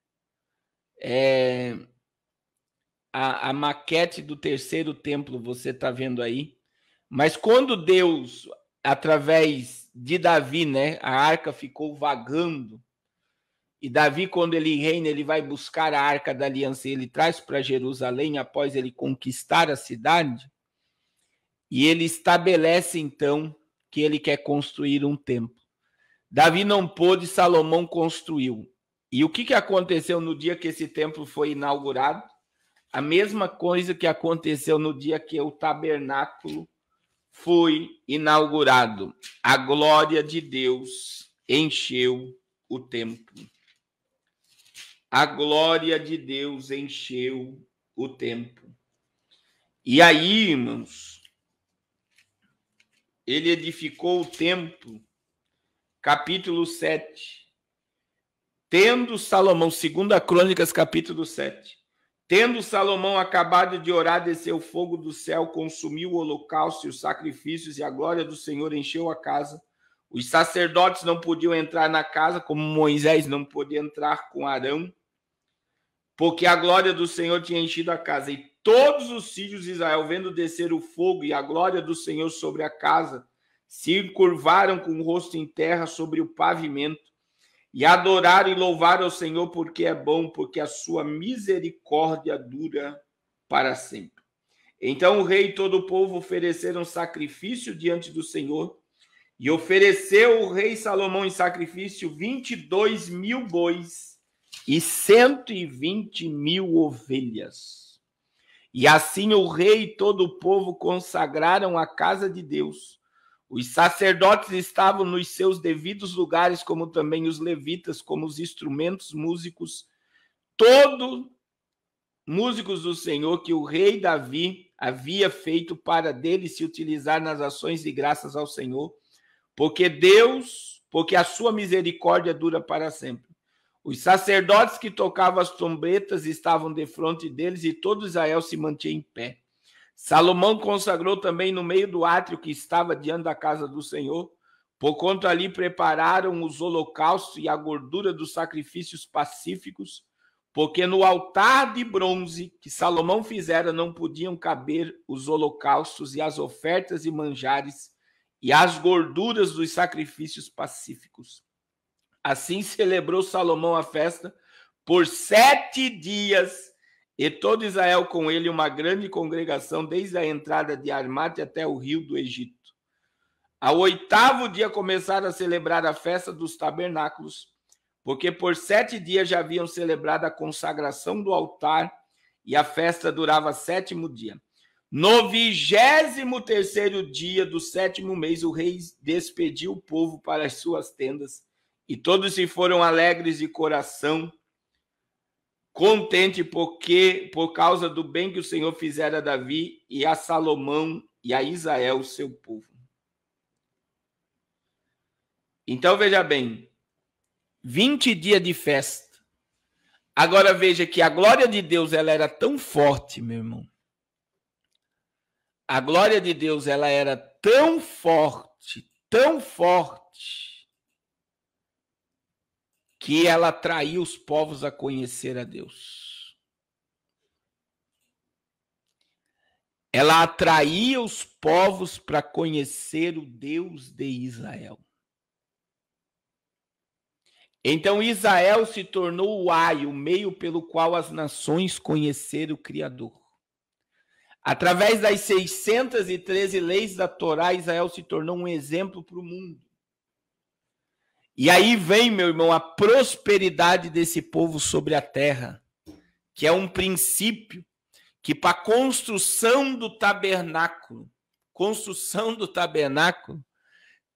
A maquete do terceiro templo, você está vendo aí. Mas quando Deus, através de Davi, né? A arca ficou vagando. E Davi, quando ele reina, ele vai buscar a arca da aliança e ele traz para Jerusalém após ele conquistar a cidade. E ele estabelece, então, que ele quer construir um templo. Davi não pôde, Salomão construiu. E o que aconteceu no dia que esse templo foi inaugurado? A mesma coisa que aconteceu no dia que o tabernáculo foi inaugurado. A glória de Deus encheu o templo. A glória de Deus encheu o templo. E aí, irmãos, ele edificou o templo, capítulo 7. Tendo Salomão, 2 Crônicas, capítulo 7. Tendo Salomão acabado de orar, desceu o fogo do céu, consumiu o holocausto e os sacrifícios, e a glória do Senhor encheu a casa. Os sacerdotes não podiam entrar na casa, como Moisés não podia entrar com Arão, porque a glória do Senhor tinha enchido a casa. E todos os filhos de Israel, vendo descer o fogo e a glória do Senhor sobre a casa, se curvaram com o rosto em terra sobre o pavimento, e adoraram e louvaram ao Senhor, porque é bom, porque a sua misericórdia dura para sempre. Então o rei e todo o povo ofereceram sacrifício diante do Senhor, e ofereceu o rei Salomão em sacrifício 22.000 bois e 120.000 ovelhas. E assim o rei e todo o povo consagraram a casa de Deus. Os sacerdotes estavam nos seus devidos lugares, como também os levitas, como os instrumentos músicos, todos músicos do Senhor, que o rei Davi havia feito para dele se utilizar nas ações de graças ao Senhor, porque a sua misericórdia dura para sempre. Os sacerdotes que tocavam as trombetas estavam defronte deles, e todo Israel se mantinha em pé. Salomão consagrou também no meio do átrio que estava diante da casa do Senhor, porquanto ali prepararam os holocaustos e a gordura dos sacrifícios pacíficos, porque no altar de bronze que Salomão fizera não podiam caber os holocaustos e as ofertas e manjares e as gorduras dos sacrifícios pacíficos. Assim celebrou Salomão a festa por 7 dias, e todo Israel com ele, uma grande congregação, desde a entrada de Armate até o rio do Egito. Ao 8º dia começaram a celebrar a festa dos tabernáculos, porque por 7 dias já haviam celebrado a consagração do altar, e a festa durava 7º dia. No 23º dia do 7º mês, o rei despediu o povo para as suas tendas, e todos se foram alegres de coração, contente por causa do bem que o Senhor fizera a Davi e a Salomão e a Israel, seu povo. Então veja bem, 20 dias de festa. Agora veja que a glória de Deus ela era tão forte, meu irmão. A glória de Deus ela era tão forte, que ela atraía os povos a conhecer a Deus. Ela atraía os povos para conhecer o Deus de Israel. Então Israel se tornou o meio pelo qual as nações conheceram o Criador. Através das 613 leis da Torá, Israel se tornou um exemplo para o mundo. E aí vem, meu irmão, a prosperidade desse povo sobre a terra, que é um princípio que para a construção do tabernáculo,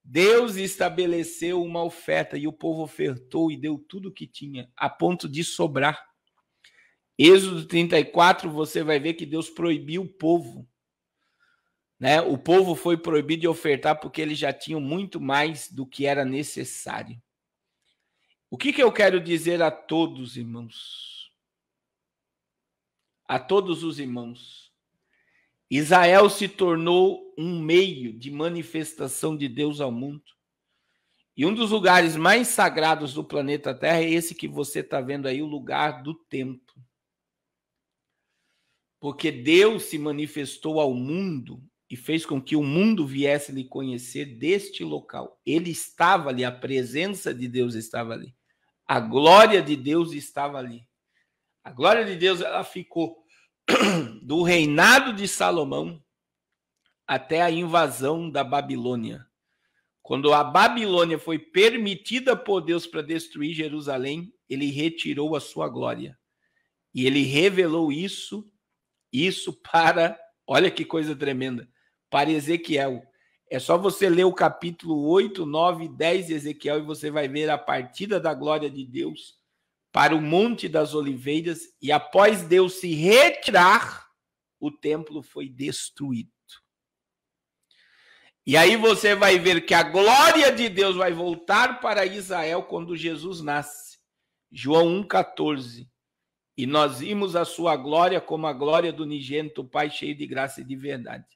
Deus estabeleceu uma oferta e o povo ofertou e deu tudo o que tinha, a ponto de sobrar. Êxodo 34, você vai ver que Deus proibiu o povo. Né? O povo foi proibido de ofertar porque eles já tinham muito mais do que era necessário. O que eu quero dizer a todos, irmãos? A todos os irmãos. Israel se tornou um meio de manifestação de Deus ao mundo. E um dos lugares mais sagrados do planeta Terra é esse que você está vendo aí, o lugar do templo. Porque Deus se manifestou ao mundo e fez com que o mundo viesse lhe conhecer deste local. Ele estava ali, a presença de Deus estava ali. A glória de Deus estava ali. A glória de Deus, ela ficou do reinado de Salomão até a invasão da Babilônia. Quando a Babilônia foi permitida por Deus para destruir Jerusalém, ele retirou a sua glória. E ele revelou isso para, olha que coisa tremenda, para Ezequiel. É só você ler o capítulo 8, 9 e 10 de Ezequiel e você vai ver a partida da glória de Deus para o Monte das Oliveiras, e após Deus se retirar, o templo foi destruído. E aí você vai ver que a glória de Deus vai voltar para Israel quando Jesus nasce. João 1,14. E nós vimos a sua glória como a glória do unigênito Pai, cheio de graça e de verdade.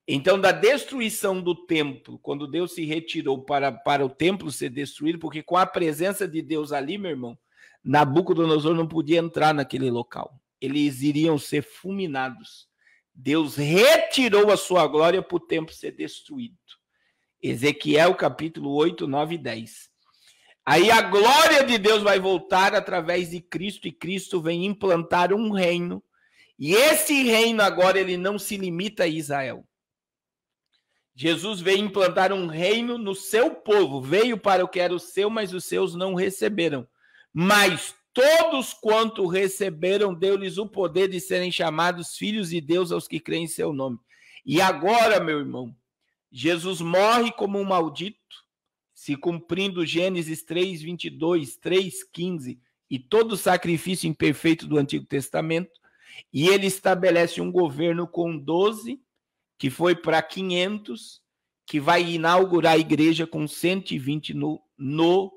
Então, da destruição do templo, quando Deus se retirou para o templo ser destruído, porque com a presença de Deus ali, meu irmão, Nabucodonosor não podia entrar naquele local. Eles iriam ser fulminados. Deus retirou a sua glória para o templo ser destruído. Ezequiel capítulo 8, 9 e 10. Aí a glória de Deus vai voltar através de Cristo, e Cristo vem implantar um reino. E esse reino agora ele não se limita a Israel. Jesus veio implantar um reino no seu povo. Veio para o que era o seu, mas os seus não receberam. Mas todos quanto receberam, deu-lhes o poder de serem chamados filhos de Deus aos que creem em seu nome. E agora, meu irmão, Jesus morre como um maldito, se cumprindo Gênesis 3, 22, 3, 15 e todo o sacrifício imperfeito do Antigo Testamento, e ele estabelece um governo com 12, que foi para 500, que vai inaugurar a igreja com 120 no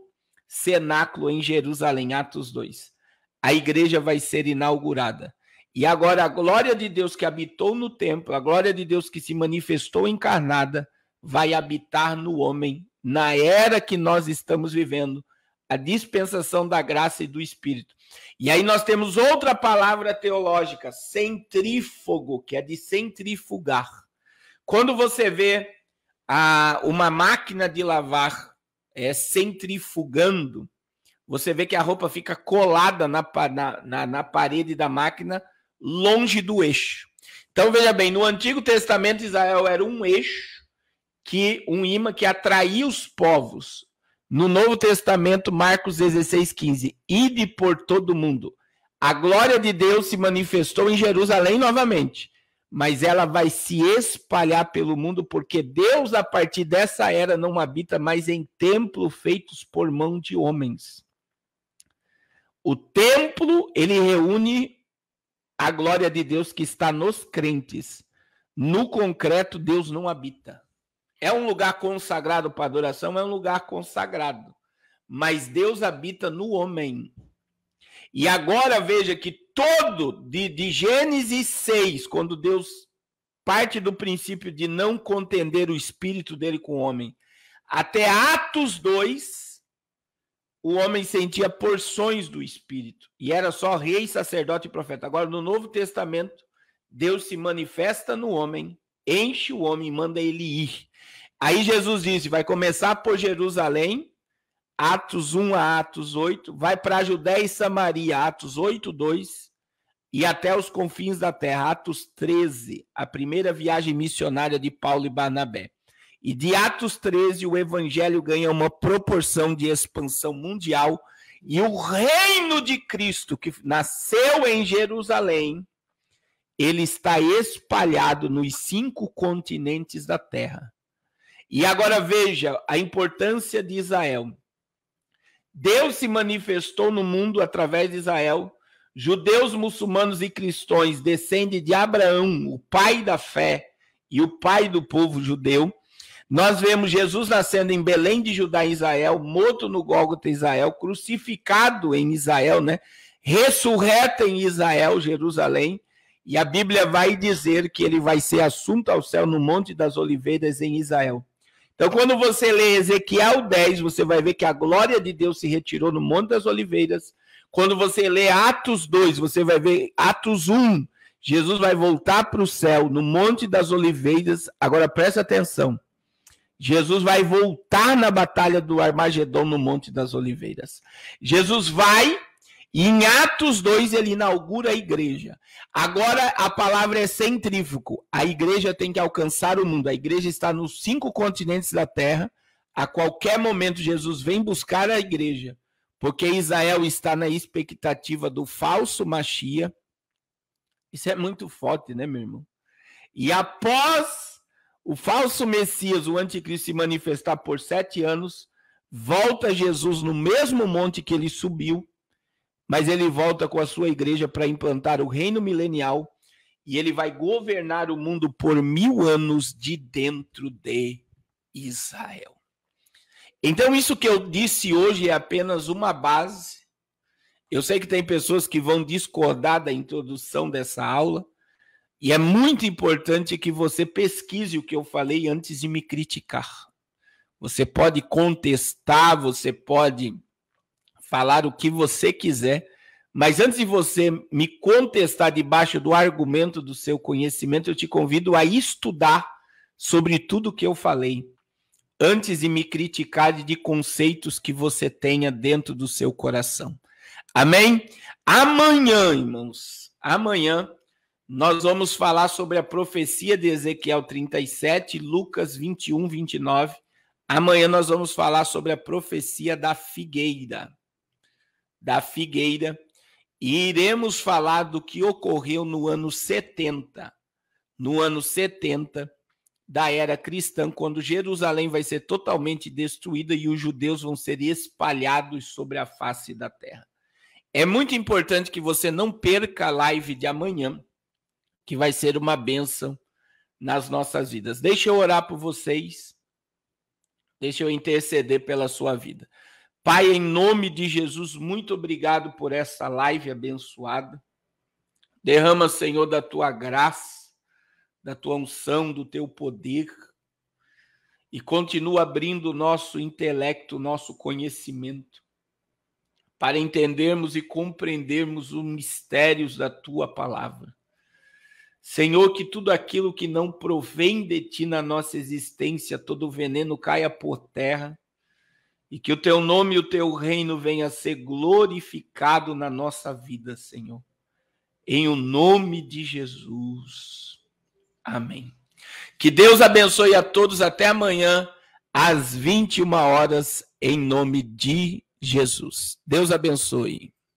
cenáculo em Jerusalém, Atos 2. A igreja vai ser inaugurada. E agora a glória de Deus que habitou no templo, a glória de Deus que se manifestou encarnada, vai habitar no homem, na era que nós estamos vivendo, a dispensação da graça e do Espírito. E aí nós temos outra palavra teológica, centrífugo, que é de centrifugar. Quando você vê uma máquina de lavar centrifugando, você vê que a roupa fica colada na parede da máquina, longe do eixo. Então, veja bem, no Antigo Testamento, Israel era um eixo, um imã que atraía os povos. No Novo Testamento, Marcos 16, 15, ide por todo o mundo. A glória de Deus se manifestou em Jerusalém novamente, mas ela vai se espalhar pelo mundo, porque Deus, a partir dessa era, não habita mais em templos feitos por mão de homens. O templo, ele reúne a glória de Deus que está nos crentes. No concreto, Deus não habita. É um lugar consagrado para adoração, é um lugar consagrado. Mas Deus habita no homem. E agora veja que de Gênesis 6, quando Deus parte do princípio de não contender o espírito dele com o homem, até Atos 2, o homem sentia porções do espírito. E era só rei, sacerdote e profeta. Agora, no Novo Testamento, Deus se manifesta no homem, enche o homem e manda ele ir. Aí Jesus disse, vai começar por Jerusalém, Atos 1 a Atos 8, vai para a Judéia e Samaria, Atos 8, 2, e até os confins da terra, Atos 13, a primeira viagem missionária de Paulo e Barnabé. E de Atos 13, o evangelho ganha uma proporção de expansão mundial, e o reino de Cristo, que nasceu em Jerusalém, ele está espalhado nos 5 continentes da terra. E agora veja a importância de Israel. Deus se manifestou no mundo através de Israel. Judeus, muçulmanos e cristãos descendem de Abraão, o pai da fé e o pai do povo judeu. Nós vemos Jesus nascendo em Belém de Judá, em Israel, morto no Gólgota, Israel, crucificado em Israel, né? Ressurreto em Israel, Jerusalém, e a Bíblia vai dizer que ele vai ser assunto ao céu no Monte das Oliveiras em Israel. Então, quando você lê Ezequiel 10, você vai ver que a glória de Deus se retirou no Monte das Oliveiras. Quando você lê Atos 2, você vai ver Atos 1, Jesus vai voltar para o céu no Monte das Oliveiras. Agora, presta atenção. Jesus vai voltar na batalha do Armagedon no Monte das Oliveiras. Jesus vai e em Atos 2 ele inaugura a igreja. Agora a palavra é centrífugo. A igreja tem que alcançar o mundo. A igreja está nos 5 continentes da terra. A qualquer momento Jesus vem buscar a igreja, porque Israel está na expectativa do falso Machia. Isso é muito forte, né, meu irmão? E após o falso Messias, o anticristo, se manifestar por 7 anos, volta Jesus no mesmo monte que ele subiu, mas ele volta com a sua igreja para implantar o reino milenial, e ele vai governar o mundo por 1000 anos de dentro de Israel. Então, isso que eu disse hoje é apenas uma base. Eu sei que tem pessoas que vão discordar da introdução dessa aula, e é muito importante que você pesquise o que eu falei antes de me criticar. Você pode contestar, você pode falar o que você quiser, mas antes de você me contestar debaixo do argumento do seu conhecimento, eu te convido a estudar sobre tudo o que eu falei, antes de me criticar de conceitos que você tenha dentro do seu coração. Amém? Amanhã, irmãos, amanhã, nós vamos falar sobre a profecia de Ezequiel 37, Lucas 21, 29. Amanhã nós vamos falar sobre a profecia da figueira. E iremos falar do que ocorreu no ano 70. No ano 70 da era cristã, quando Jerusalém vai ser totalmente destruída e os judeus vão ser espalhados sobre a face da terra. É muito importante que você não perca a live de amanhã, que vai ser uma bênção nas nossas vidas. Deixa eu orar por vocês. Deixa eu interceder pela sua vida. Pai, em nome de Jesus, muito obrigado por essa live abençoada. Derrama, Senhor, da tua graça, da tua unção, do teu poder. E continua abrindo o nosso intelecto, o nosso conhecimento, para entendermos e compreendermos os mistérios da tua palavra. Senhor, que tudo aquilo que não provém de ti na nossa existência, todo veneno caia por terra, e que o teu nome e o teu reino venha a ser glorificado na nossa vida, Senhor. Em o nome de Jesus. Amém. Que Deus abençoe a todos até amanhã, às 21 horas, em nome de Jesus. Deus abençoe.